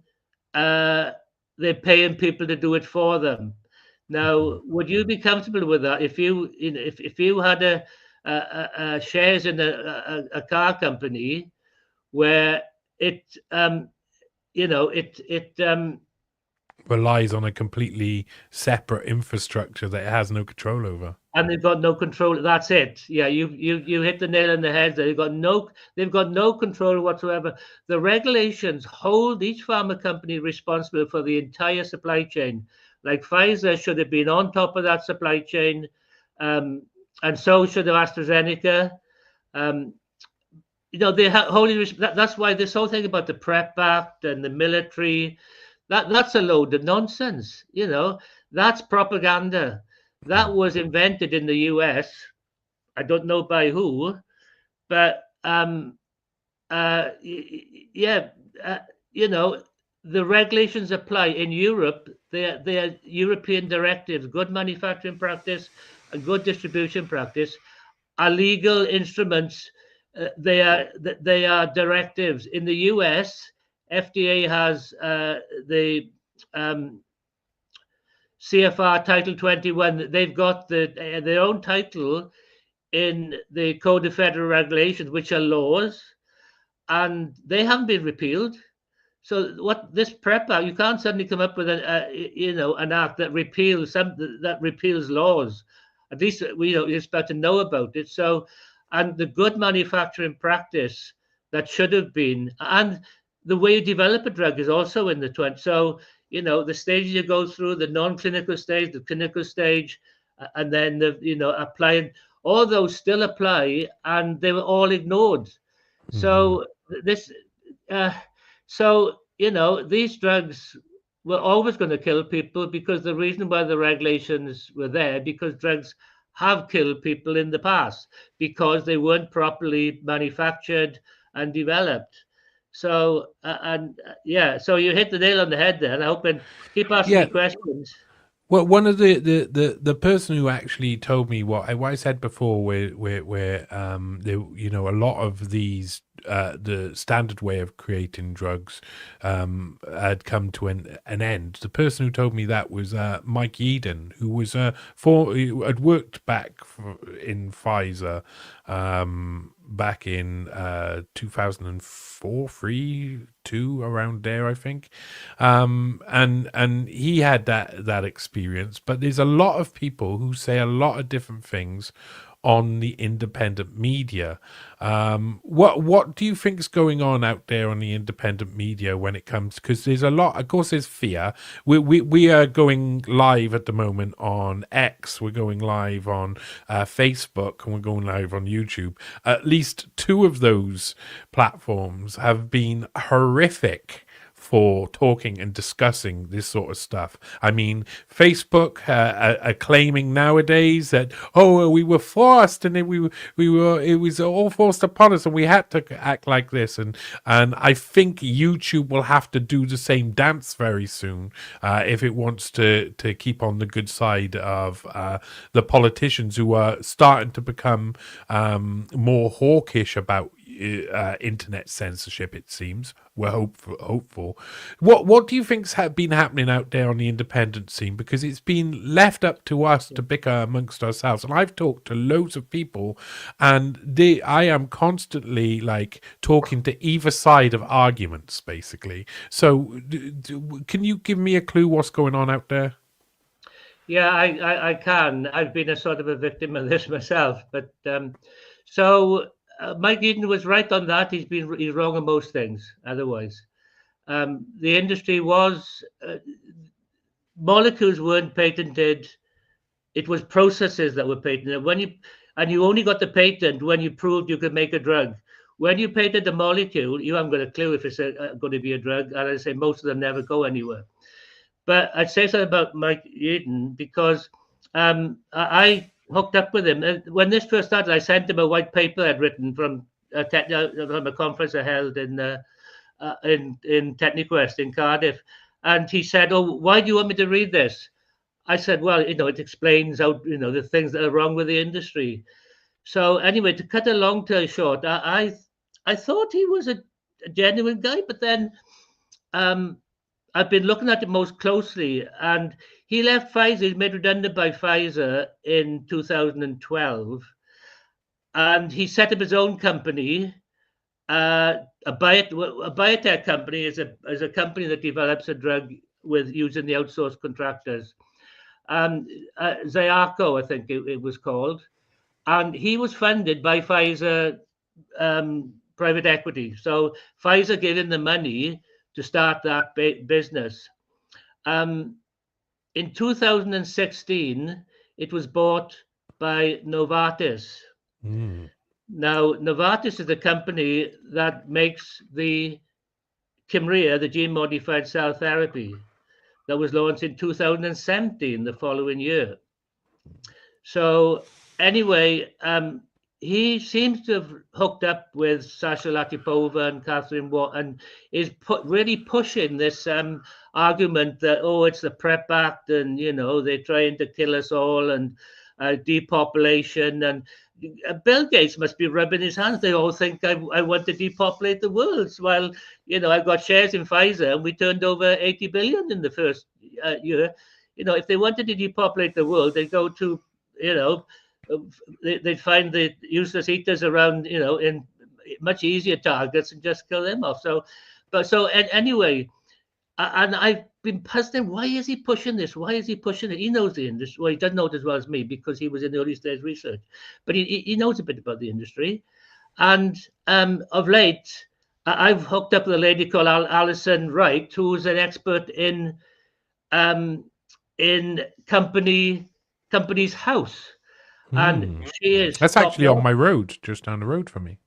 B: they're paying people to do it for them. Now, would you be comfortable with that if you had a shares in a car company where it
A: relies on a completely separate infrastructure that it has no control over?
B: And they've got no control. That's it. Yeah, you hit the nail on the head there. They've got no control whatsoever. The regulations hold each pharma company responsible for the entire supply chain, Like Pfizer should have been on top of that supply chain, and so should have AstraZeneca. Um, they that's why this whole thing about the PrEP Act and the military, that's a load of nonsense. That's propaganda. That was invented in the US. I don't know by who, but yeah, the regulations apply in Europe. They are European directives. Good manufacturing practice and good distribution practice are legal instruments. They are directives. In the US, FDA has the CFR Title 21. They've got their own title in the Code of Federal Regulations, which are laws, and they haven't been repealed. So what this PrEP Act, you can't suddenly come up with an act that repeals laws. At least you're supposed to know about it. So, and the good manufacturing practice that should have been, and the way you develop a drug is also in the 20. So, the stages you go through, the non-clinical stage, the clinical stage, and then applying, all those still apply, and they were all ignored. So this. So, these drugs were always going to kill people, because the reason why the regulations were there, because drugs have killed people in the past, because they weren't properly manufactured and developed. So, so you hit the nail on the head there, and I hope and keep asking me questions.
A: Well, one of the person who actually told me what I said before, where a lot of these the standard way of creating drugs had come to an end. The person who told me that was Mike Eden, who was who had worked back in Pfizer back in 2004, 3, 2, around there, I think, and he had that experience. But there's a lot of people who say a lot of different things on the independent media. What do you think is going on out there on the independent media when it comes? Because there's a lot. Of course, there's fear. We are going live at the moment on X. We're going live on Facebook, and we're going live on YouTube. At least 2 of those platforms have been horrific for talking and discussing this sort of stuff. I mean, Facebook are claiming nowadays that we were forced, and it was all forced upon us, and we had to act like this. And I think YouTube will have to do the same dance very soon if it wants to keep on the good side of the politicians who are starting to become more hawkish about internet censorship. It seems we're hopeful. What do you think's been happening out there on the independent scene? Because it's been left up to us to bicker amongst ourselves, and I've talked to loads of people, and I am constantly like talking to either side of arguments, basically. So can you give me a clue what's going on out there?
B: Yeah, I can. I've been a sort of a victim of this myself, but so Mike Eden was right on that. He's wrong on most things. Otherwise, the industry was molecules weren't patented. It was processes that were patented. You only got the patent when you proved you could make a drug. When you patent a molecule, you haven't got a clue if it's going to be a drug. And I say most of them never go anywhere. But I'd say something about Mike Eden, because I hooked up with him. When this first started, I sent him a white paper I'd written from a conference I held in Techniquest in Cardiff. And he said, "Oh, why do you want me to read this?" I said, "Well, it explains how, the things that are wrong with the industry." So anyway, to cut a long story short, I thought he was a genuine guy, but then I've been looking at it most closely, and he left Pfizer. He was made redundant by Pfizer in 2012, and he set up his own company. A biotech company is a company that develops a drug using the outsourced contractors. Zyarko, I think it was called, and he was funded by Pfizer private equity. So Pfizer gave him the money to start that business. in 2016, it was bought by Novartis.
A: Mm.
B: Now, Novartis is the company that makes the Kymriah, the gene-modified cell therapy, that was launched in 2017, the following year. So anyway, he seems to have hooked up with Sasha Latipova and Catherine Watt, and is really pushing this argument that, oh, it's the PrEP Act, and they're trying to kill us all, and depopulation, and Bill Gates must be rubbing his hands. They all think I want to depopulate the world. Well, I've got shares in Pfizer, and we turned over 80 billion in the first year. If they wanted to depopulate the world, they'd go to they'd find the useless eaters around, in much easier targets and just kill them off. Anyway, and I've been puzzling, why is he pushing this? Why is he pushing it? He knows the industry. Well, he doesn't know it as well as me because he was in early stage research, but he knows a bit about the industry. And of late, I've hooked up with a lady called Alison Wright, who's an expert in Company's House. And she is.
A: That's actually on my road, just down the road from me.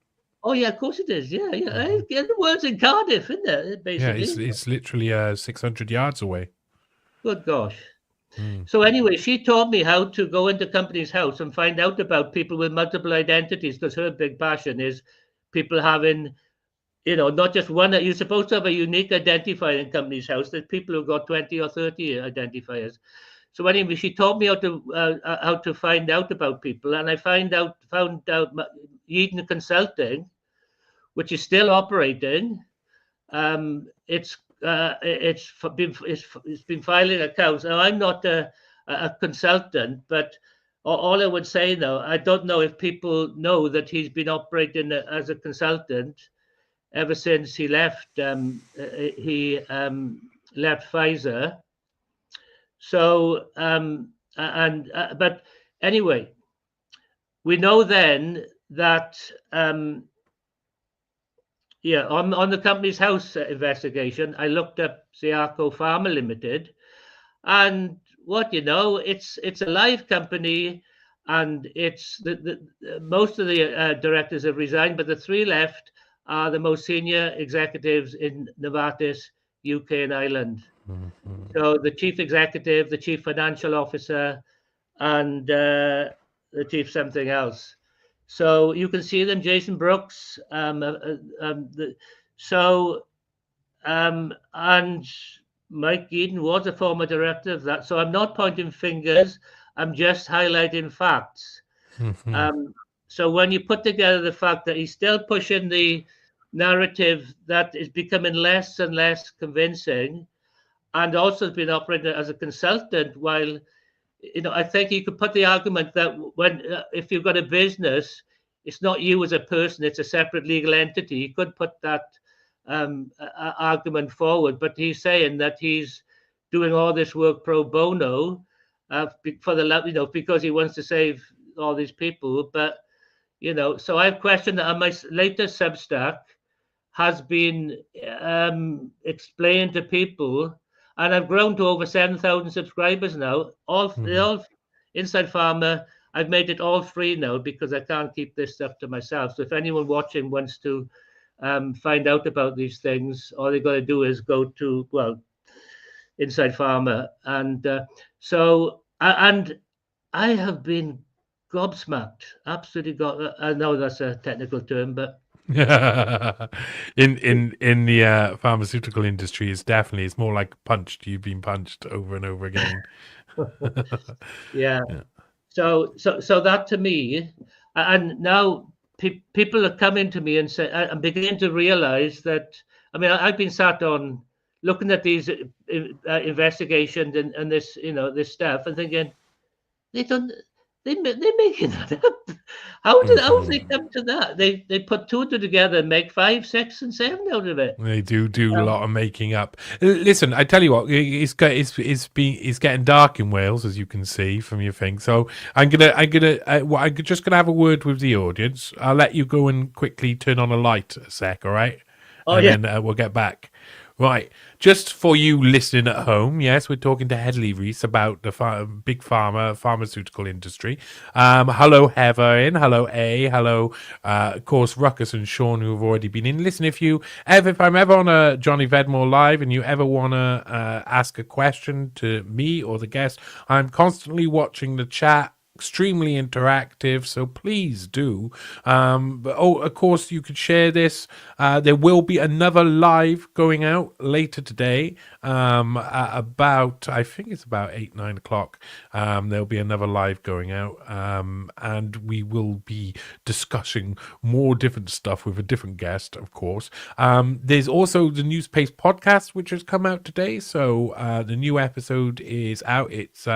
B: Oh yeah, of course it is. Yeah. The world's in Cardiff, isn't it? Basically,
A: yeah, it's literally 600 yards away.
B: Good gosh. So anyway, she taught me how to go into Company's House and find out about people with multiple identities, because her big passion is people having, not just one. You're supposed to have a unique identifier in Company's House. There's people who've got 20 or 30 identifiers. So anyway, she taught me how to find out about people, and I found out Eden Consulting, which is still operating. It's been filing accounts. Now, I'm not a consultant, but all I would say now, I don't know if people know that he's been operating as a consultant ever since he left. He left Pfizer. So, but anyway, we know then that, on the Company's House investigation, I looked up Big Pharma Limited, and it's a live company, and it's most of the directors have resigned, but the three left are the most senior executives in Novartis, UK, and Ireland. So the chief executive, the chief financial officer, and the chief something else. So you can see them, Jason Brooks. And Mike Eden was a former director of that. So I'm not pointing fingers. I'm just highlighting facts. So when you put together the fact that he's still pushing the narrative that is becoming less and less convincing, and also has been operating as a consultant, while, I think you could put the argument that if you've got a business, it's not you as a person, it's a separate legal entity. You could put that argument forward, but he's saying that he's doing all this work pro bono because he wants to save all these people. But, so I've questioned that on my latest Substack has been explained to people. And I've grown to over 7,000 subscribers now. All Inside Pharma, I've made it all free now because I can't keep this stuff to myself. So if anyone watching wants to find out about these things, all they got to do is go to, Inside Pharma. And and I have been gobsmacked, absolutely I know that's a technical term, but
A: in the pharmaceutical industry, it's more like punched. You've been punched over and over again.
B: yeah. So that to me, and now people are coming to me and say, I'm beginning to realize that. I mean, I've been sat on looking at these investigations and this, this stuff, and thinking they're making that up. How did they come to that? They put two together and make 5, 6, and 7 out of it.
A: They do a lot of making up. Listen, I tell you what, it's getting dark in Wales, as you can see from your thing. So I'm just gonna have a word with the audience. I'll let you go and quickly turn on a light a sec, all right? Then we'll get back. Right. Just for you listening at home, yes, we're talking to Hedley Rees about the Big Pharma pharmaceutical industry. Hello, Heather. Hello, A. Hello, of course, Ruckus and Sean, who have already been in. Listen, if I'm ever on a Johnny Vedmore live and you ever want to ask a question to me or the guest, I'm constantly watching the chat. Extremely interactive, so please do. Of course, you could share this. There will be another live going out later today. At about, I think it's about 8-9 o'clock. There'll be another live going out, and we will be discussing more different stuff with a different guest, of course. There's also the Newspace podcast, which has come out today. So the new episode is out. It's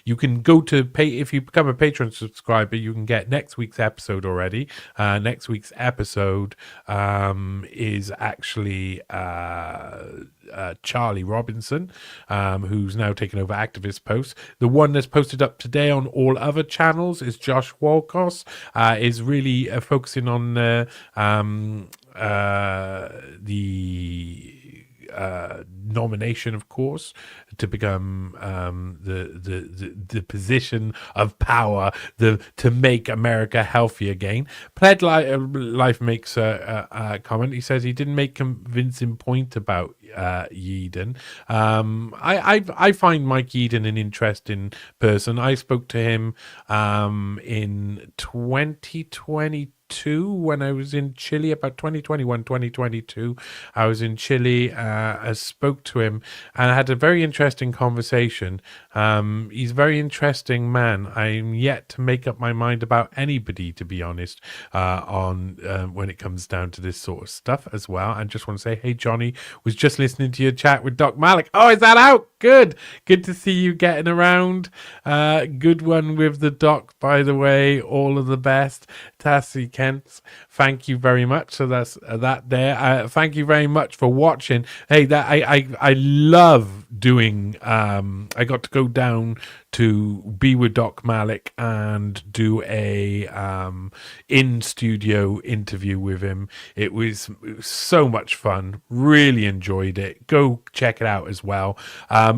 A: you can go to pay if you become a Patreon subscriber, you can get next week's episode already. Next week's episode is actually Charlie Robinson, who's now taken over activist posts. The one that's posted up today on all other channels is Josh Walcos, is really focusing on the nomination, of course, to become the position of power, to make America healthy again. Pled Life makes a comment. He says he didn't make convincing point about Yeadon. I find Mike Yeadon an interesting person. I spoke to him in 2022 when I was in Chile, about 2021-2022. I was in Chile. I spoke to him and I had a very interesting conversation. He's a very interesting man. I'm yet to make up my mind about anybody, to be honest, on when it comes down to this sort of stuff as well. I just want to say, hey, Johnny, was just listening to your chat with Doc Malik. Oh, is that out? Good to see you getting around. Good one with the Doc, by the way. All of the best. Tassie Kent, thank you very much. So that's that there. Thank you very much for watching. Hey, that I love doing. I got to go down to be with Doc Malik and do a in studio interview with him. It was so much fun. Really enjoyed it. Go check it out as well.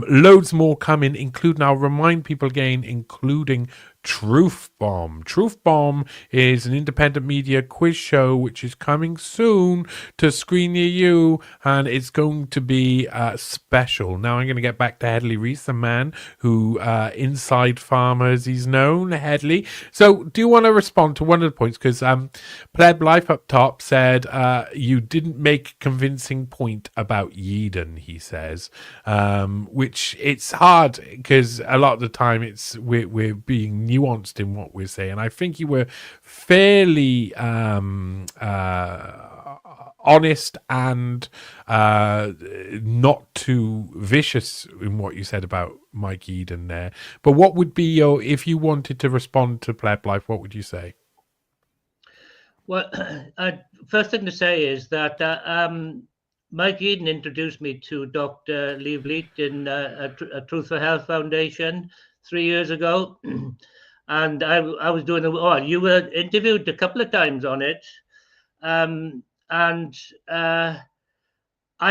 A: Loads more coming, including, I'll remind people again, including Truth Bomb. Truth Bomb is an independent media quiz show which is coming soon to screen near you, and it's going to be special. Now I'm going to get back to Hedley Rees, the man who inside farmers he's known, Hedley. So do you want to respond to one of the points? Because Pleb Life up top said you didn't make a convincing point about Yeadon, he says, which it's hard because a lot of the time we're being nuanced in what we're saying. I think you were fairly honest and not too vicious in what you said about Mike Yeadon there. But what would be if you wanted to respond to Pleb Life, what would you say?
B: Well, first thing to say is that Mike Yeadon introduced me to Dr. Lee Vliet in a Truth for Health Foundation 3 years ago. And I was doing you were interviewed a couple of times on it. I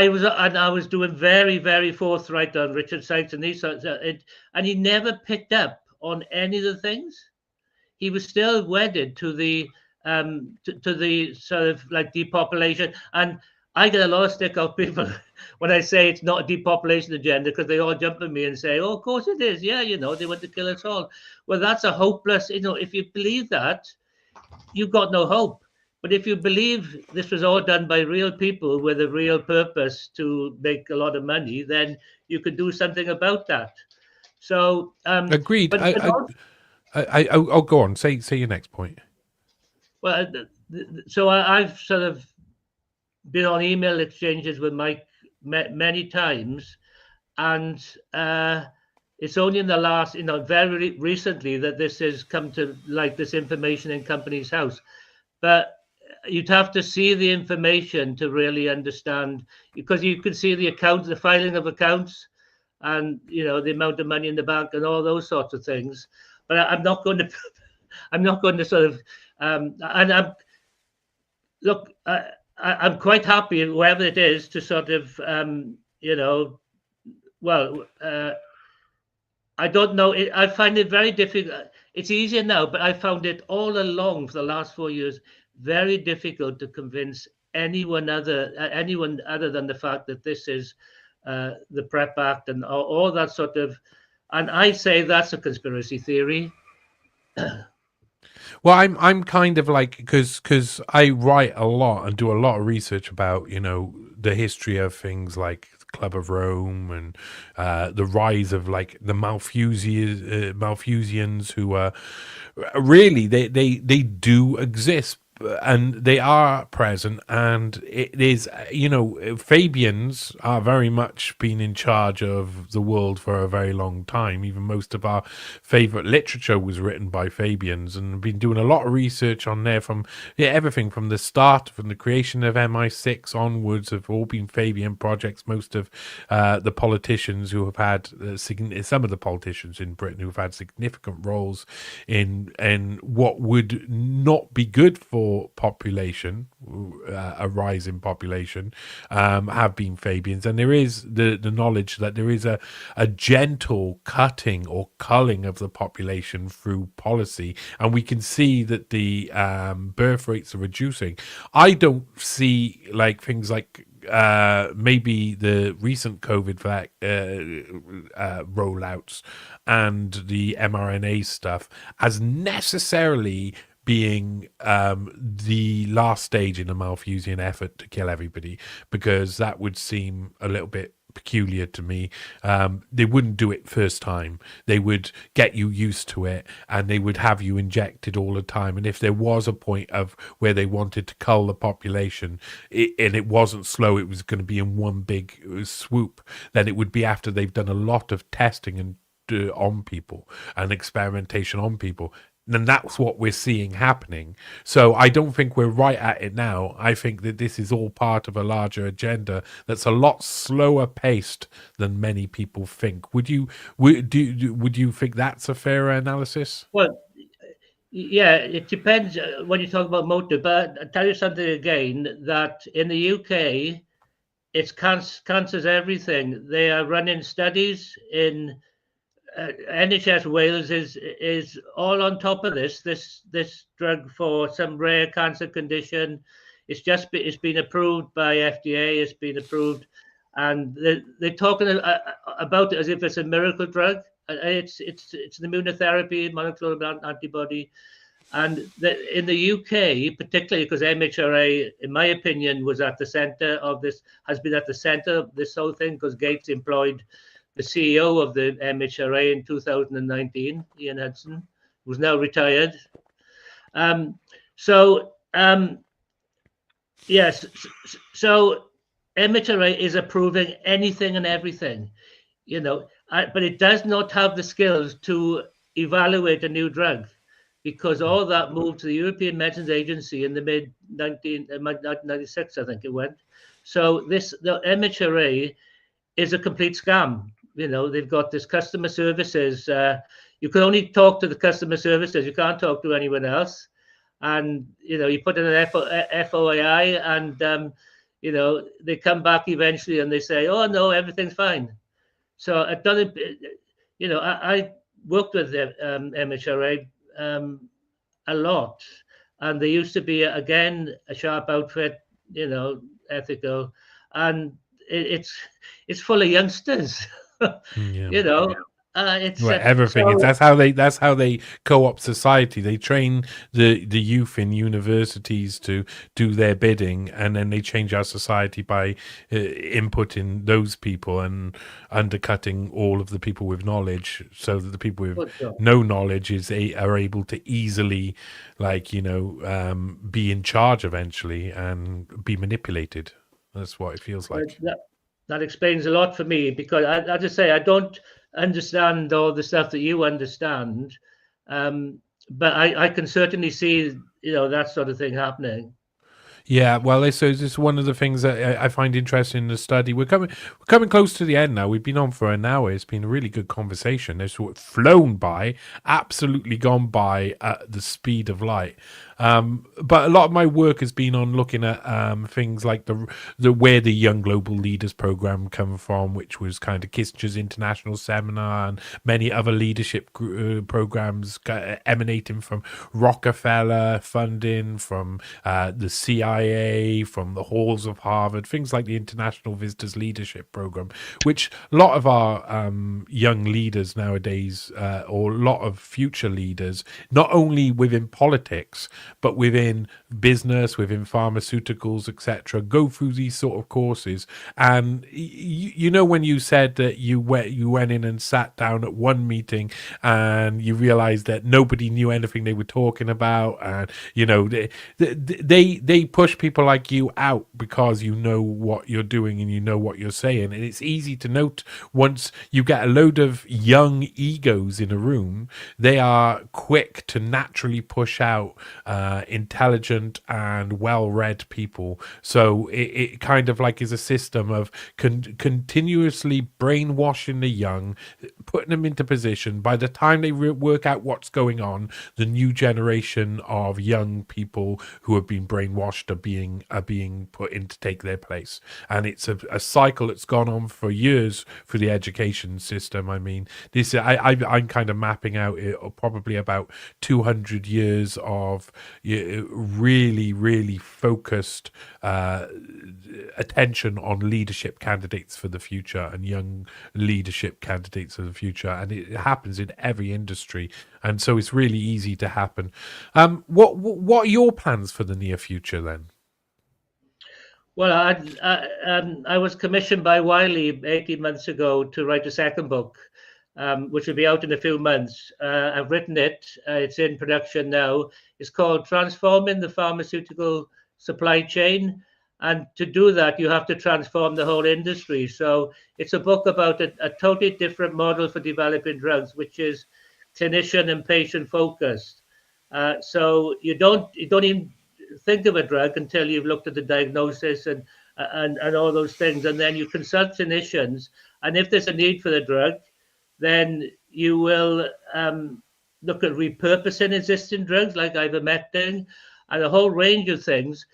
B: was doing very, very forthright on Richard Sykes and these sorts of it, and he never picked up on any of the things. He was still wedded to the sort of like depopulation. And I get a lot of stick off people when I say it's not a depopulation agenda, because they all jump at me and say, oh, of course it is. Yeah, they want to kill us all. Well, that's a hopeless, if you believe that, you've got no hope. But if you believe this was all done by real people with a real purpose to make a lot of money, then you could do something about that. So
A: agreed. I'll go on. Say your next point.
B: Well, so I've sort of been on email exchanges with Mike many times, and it's only in the last, very recently that this has come to light, this information in Companies House. But you'd have to see the information to really understand, because you could see the accounts, the filing of accounts, and the amount of money in the bank and all those sorts of things. But I'm not going to sort of look. I'm quite happy, whoever it is, to sort of, you know, well, I don't know. I find it very difficult. It's easier now, but I found it all along for the last 4 years very difficult to convince anyone other than the fact that this is the Prep Act and all that sort of. And I say that's a conspiracy theory.
A: Well, I'm kind of like, because I write a lot and do a lot of research about, you know, the history of things like the Club of Rome and the rise of like the Malthusians who are really they do exist, and they are present, and it is, you know, Fabians are very much been in charge of the world for a very long time. Even most of our favorite literature was written by Fabians, and been doing a lot of research on there from everything from the start, from the creation of MI6 onwards, have all been Fabian projects. Most of the politicians who have had some of the politicians in Britain who've had significant roles in what would not be good for population, a rise in population, have been Fabians. And there is the knowledge that there is a gentle cutting or culling of the population through policy, and we can see that the birth rates are reducing. I don't see like things like maybe the recent COVID rollouts and the mRNA stuff as necessarily being the last stage in a Malthusian effort to kill everybody, because that would seem a little bit peculiar to me. They wouldn't do it first time. They would get you used to it, and they would have you injected all the time. And if there was a point of where they wanted to cull the population, and it wasn't slow, it was going to be in one big swoop, then it would be after they've done a lot of testing and on people and experimentation on people. And that's what we're seeing happening. So I don't think we're right at it now. I think that this is all part of a larger agenda that's a lot slower paced than many people think. Would you think that's a fair analysis?
B: Well, yeah, it depends when you talk about motive. But I'll tell you something again, that in the UK, it's cancer's everything. They are running studies in NHS Wales is all on top of this drug for some rare cancer condition. It's been approved by FDA. It's been approved, and they're talking about it as if it's a miracle drug. It's an immunotherapy, monoclonal antibody, and in the UK, particularly because MHRA, in my opinion, was at the centre of this, has been at the centre of this whole thing, because Gates employed the CEO of the MHRA in 2019, Ian Hudson, who's now retired. Yes, so MHRA is approving anything and everything, you know, but it does not have the skills to evaluate a new drug, because all that moved to the European Medicines Agency in the mid 1996, I think it went. So the MHRA is a complete scam. You know, they've got this customer services. You can only talk to the customer services. You can't talk to anyone else. And, you know, you put in an FOAI and, you know, they come back eventually and they say, oh, no, everything's fine. So I've done it, you know, I worked with the MHRA a lot. And they used to be, again, a sharp outfit, you know, ethical. And it's full of youngsters.
A: Yeah.
B: You know, it's
A: everything.
B: so,
A: That's how they co-opt society. They train the youth in universities to do their bidding, and then they change our society by inputting those people and undercutting all of the people with knowledge, so that the people with no knowledge are able to easily, like, you know, be in charge eventually and be manipulated. That's what it feels like.
B: That explains a lot for me, because I just say I don't understand all the stuff that you understand, but I can certainly see, you know, that sort of thing happening.
A: Yeah, well, this is one of the things that I find interesting in the study. We're coming close to the end now. We've been on for an hour. It's been a really good conversation. It's flown by, absolutely gone by at the speed of light. But a lot of my work has been on looking at things like the where the Young Global Leaders program come from, which was kind of Kissinger's international seminar and many other leadership programs emanating from Rockefeller funding, from the CIA, from the halls of Harvard, things like the International Visitors Leadership Program, which a lot of our young leaders nowadays, or a lot of future leaders, not only within politics, but within business, within pharmaceuticals, etc., go through these sort of courses. And you know, when you said that you went in and sat down at one meeting and you realized that nobody knew anything they were talking about, and you know, they push people like you out because you know what you're doing and you know what you're saying. And it's easy to note, once you get a load of young egos in a room, they are quick to naturally push out intelligent and well-read people. So it kind of like is a system of continuously brainwashing the young, putting them into position. By the time they work out what's going on, the new generation of young people who have been brainwashed are being put in to take their place. And it's a cycle that's gone on for years through the education system. I mean, this I'm kind of mapping out probably about 200 years of really, really focused attention on leadership candidates for the future and young leadership candidates for the future. And it happens in every industry. And so it's really easy to happen. What are your plans for the near future then?
B: Well, I was commissioned by Wiley 18 months ago to write a second book, which will be out in a few months. I've written it. It's in production now. It's called Transforming the Pharmaceutical Supply Chain. And to do that, you have to transform the whole industry. So it's a book about a totally different model for developing drugs, which is clinician and patient focused. So you don't even think of a drug until you've looked at the diagnosis and all those things. And then you consult clinicians. And if there's a need for the drug, then you will look at repurposing existing drugs like ivermectin and a whole range of things.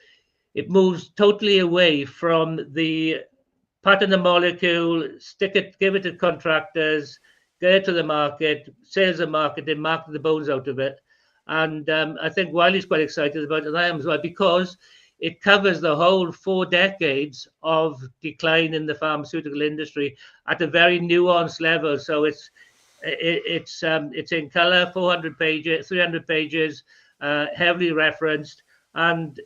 B: It moves totally away from the patent the molecule, give it to contractors, get it to the market, sales and marketing, market the bones out of it. And I think Wiley's quite excited about it, and I am as well, because it covers the whole 4 decades of decline in the pharmaceutical industry at a very nuanced level. So it's in color, 400 pages, 300 pages, heavily referenced, and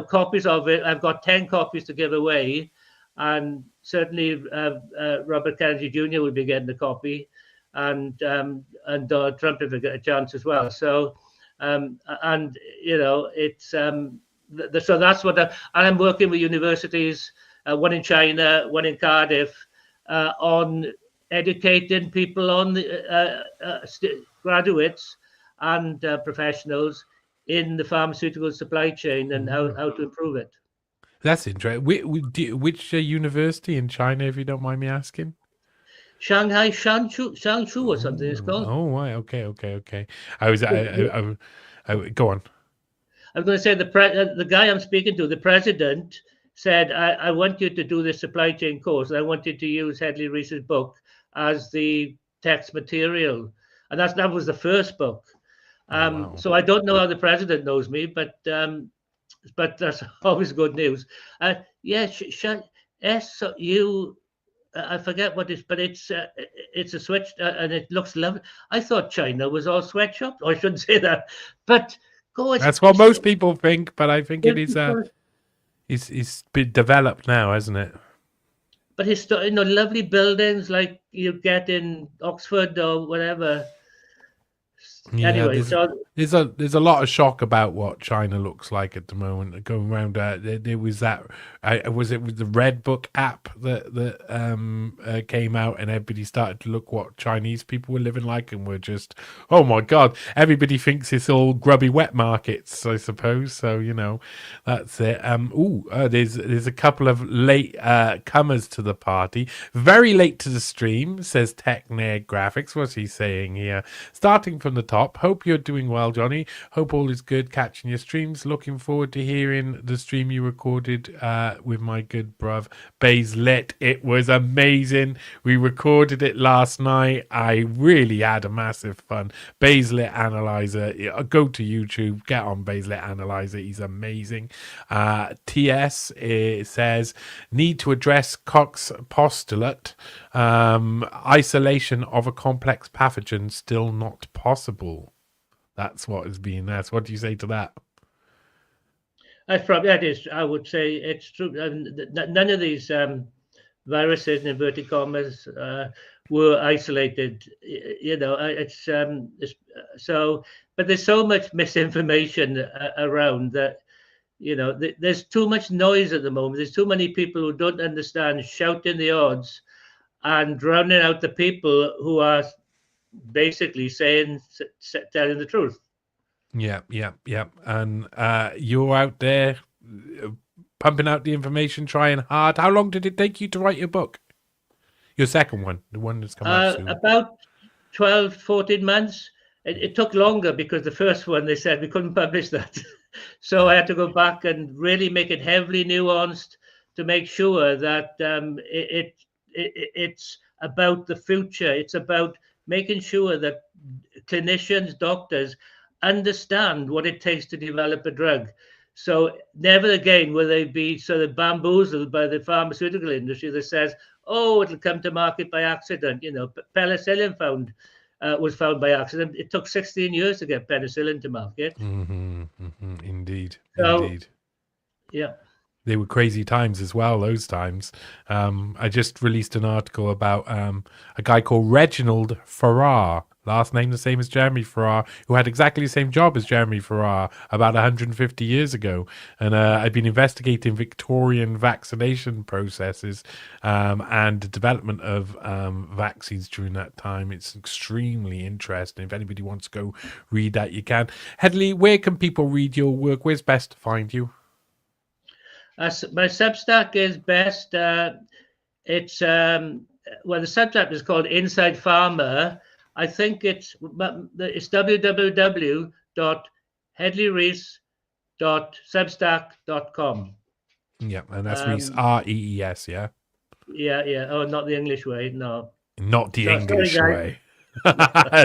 B: copies of it. I've got 10 copies to give away, and certainly Robert Kennedy Jr. will be getting a copy, and Donald Trump if he get a chance as well. So it's so that's what I'm working with universities, one in China, one in Cardiff, on educating people, on the graduates and professionals in the pharmaceutical supply chain and how to improve it.
A: That's interesting. Which university in China, if you don't mind me asking?
B: Shanghai, Shangshu or something it's called.
A: Oh, right. Okay. Go on.
B: I'm going to say the guy I'm speaking to, the president, said, I want you to do this supply chain course. I want you to use Hedley Rees's book as the text material. And that was the first book. Wow. So I don't know how the president knows me, but that's always good news. SU, I forget what it is, but it's a switch and it looks lovely. I thought China was all sweatshops. I shouldn't say that, but
A: that's what most people think. But I think it is it's been developed now, hasn't it?
B: But lovely buildings like you get in Oxford or whatever.
A: Yeah,
B: anyway,
A: there's a lot of shock about what China looks like at the moment. Going around, there was that. Was the Red Book app that came out, and everybody started to look what Chinese people were living like, and were just, oh my god! Everybody thinks it's all grubby wet markets, I suppose. So that's it. There's a couple of late comers to the party. Very late to the stream, says Tech Nerd Graphics. What's he saying here? Starting from the top. Hope you're doing well, Johnny. Hope all is good, catching your streams. Looking forward to hearing the stream you recorded with my good bruv, Bays Lit. It was amazing. We recorded it last night. I really had a massive fun. Bays Lit Analyzer. Go to YouTube, get on Bays Lit Analyzer. He's amazing. TS says, need to address Koch's postulate. Isolation of a complex pathogen still not possible. That's what is being asked. What do you say to that?
B: That is, I would say it's true. None of these viruses, in inverted commas, were isolated. But there's so much misinformation around that. There's too much noise at the moment. There's too many people who don't understand, shouting the odds and drowning out the people who are basically telling the truth.
A: Yeah. And you're out there pumping out the information, trying hard. How long did it take you to write your book? Your second one, the one that's come out soon.
B: About 12, 14 months. It took longer because the first one, they said we couldn't publish that. So I had to go back and really make it heavily nuanced to make sure that it's about the future. It's about making sure that clinicians, doctors understand what it takes to develop a drug. So never again will they be sort of bamboozled by the pharmaceutical industry that says, oh, it'll come to market by accident. Penicillin was found by accident. It took 16 years to get penicillin to market.
A: Indeed.
B: Yeah.
A: They were crazy times as well, those times. I just released an article about a guy called Reginald Farrar, last name the same as Jeremy Farrar, who had exactly the same job as Jeremy Farrar about 150 years ago. And I've been investigating Victorian vaccination processes and the development of vaccines during that time. It's extremely interesting. If anybody wants to go read that, you can. Hedley, where can people read your work? Where's best to find you?
B: My Substack is best. It's the Substack is called Inside Pharma. I think it's www.hedleyrees.substack.com.
A: Yeah, and that's Rees, R-E-E-S, yeah?
B: Yeah. Oh, not the English way, no.
A: Not the English way.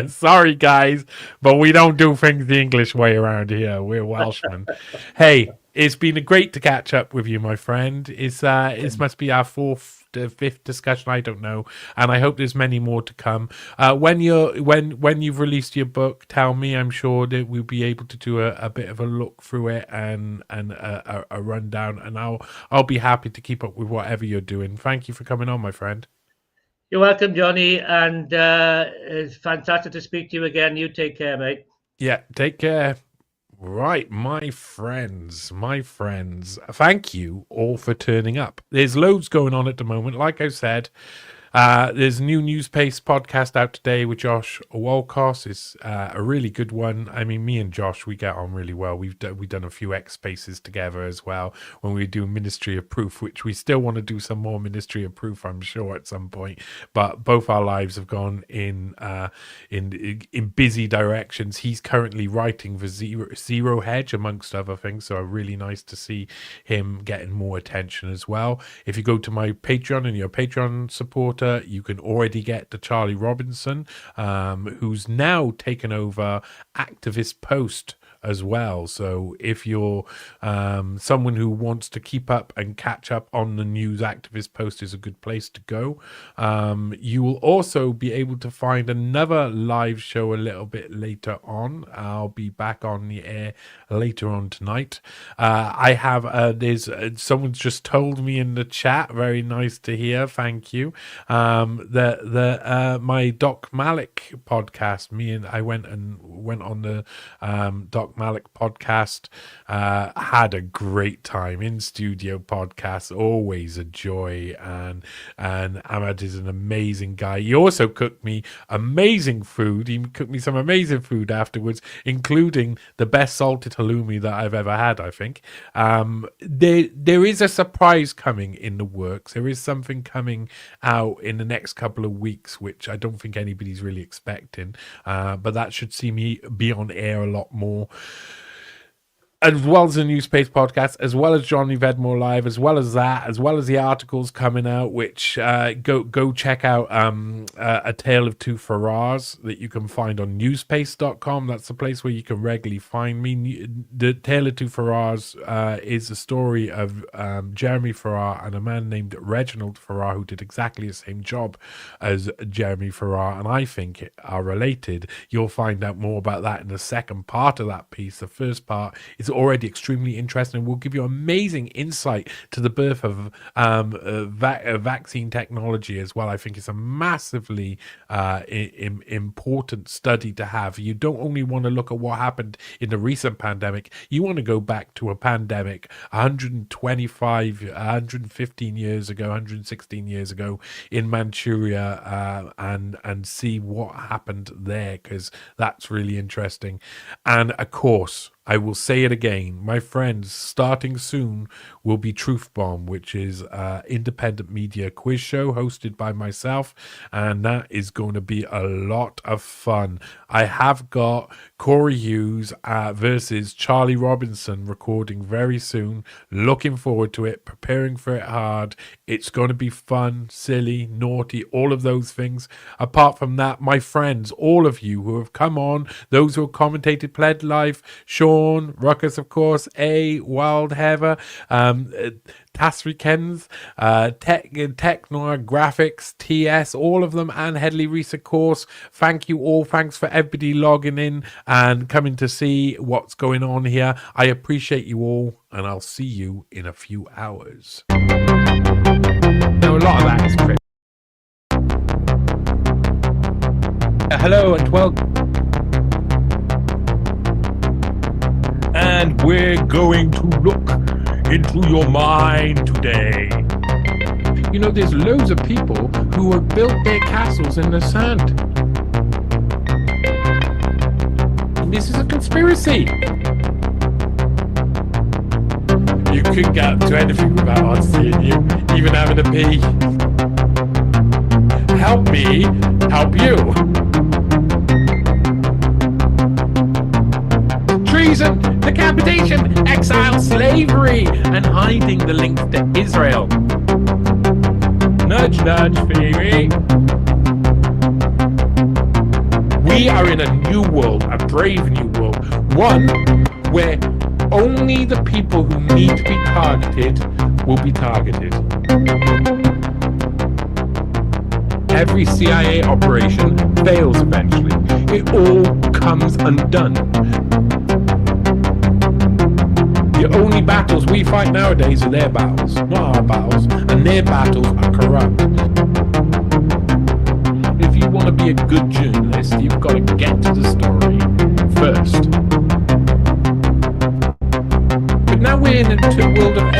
A: Sorry, guys, but we don't do things the English way around here. We're Welshmen. Hey, it's been great to catch up with you, my friend. This must be our fifth discussion, I don't know, and I hope there's many more to come. When you've released your book, tell me. I'm sure that we'll be able to do a bit of a look through it and a rundown, and I'll be happy to keep up with whatever you're doing. Thank you for coming on, my friend.
B: You're welcome, Johnny, and it's fantastic to speak to you again. You take care, mate.
A: Yeah, take care. Right, my friends, thank you all for turning up. There's loads going on at the moment. Like I said, there's a new Newspace podcast out today with Josh Walcott. It's a really good one. I mean, me and Josh, we get on really well. We've done a few X Spaces together as well when we do Ministry of Proof, which we still want to do some more Ministry of Proof, I'm sure, at some point. But both our lives have gone in busy directions. He's currently writing for Zero Hedge, amongst other things. So really nice to see him getting more attention as well. If you go to my Patreon and you're a Patreon supporter, you can already get the Charlie Robinson, who's now taken over Activist Post as well. So if you're someone who wants to keep up and catch up on the news, Activist Post is a good place to go. You will also be able to find another live show a little bit later on. I'll be back on the air later on tonight. I have there's someone's just told me in the chat, very nice to hear, thank you, that my Doc Malik podcast, I went on the Doc Doc Malik podcast. Had a great time in studio podcast, always a joy, and Ahmad is an amazing guy. He also cooked me amazing food. He cooked me some amazing food afterwards, including the best salted halloumi that I've ever had, I think. There is a surprise coming in the works. There is something coming out in the next couple of weeks, which I don't think anybody's really expecting, but that should see me be on air a lot more, as well as the New Space podcast, as well as Johnny Vedmore Live, as well as that, as well as the articles coming out, which go check out A Tale of Two Farrars that you can find on newspace.com. That's the place where you can regularly find me. The Tale of Two Farrars is the story of Jeremy Farrar and a man named Reginald Farrar, who did exactly the same job as Jeremy Farrar, and I think are related. You'll find out more about that in the second part of that piece. The first part is already extremely interesting and will give you amazing insight to the birth of vaccine technology as well. I think it's a massively important study to have. You don't only want to look at what happened in the recent pandemic, you want to go back to a pandemic 115 years ago, 116 years ago in Manchuria, and see what happened there, because that's really interesting. And of course, I will say it again, my friends, starting soon will be Truth Bomb, which is independent media quiz show hosted by myself, and that is going to be a lot of fun. I have got Corey Hughes versus Charlie Robinson recording very soon. Looking forward to it, preparing for it hard. It's going to be fun, silly, naughty, all of those things. Apart from that, my friends, all of you who have come on, those who have commentated Pled Life, Sean, Ruckus, of course, Wild Heather, Tasri Kens, Technoir Graphics, TS, all of them, and Hedley Rees, of course. Thank you all. Thanks for everybody logging in and coming to see what's going on here. I appreciate you all, and I'll see you in a few hours. Now, a lot of that is crypt. Hello and welcome. And we're going to look into your mind today. You know, there's loads of people who have built their castles in the sand. This is a conspiracy. You couldn't get up to anything without us seeing you, even having a pee. Help me help you. Treason, decapitation, exile, slavery, and hiding the links to Israel. Nudge, nudge, Phoebe. We are in a new world, a brave new world, one where only the people who need to be targeted will be targeted. Every CIA operation fails eventually. It all comes undone. The only battles we fight nowadays are their battles, not our battles, and their battles are corrupt. If you want to be a good journalist, you've got to get to the story first. But now we're in a world of AI.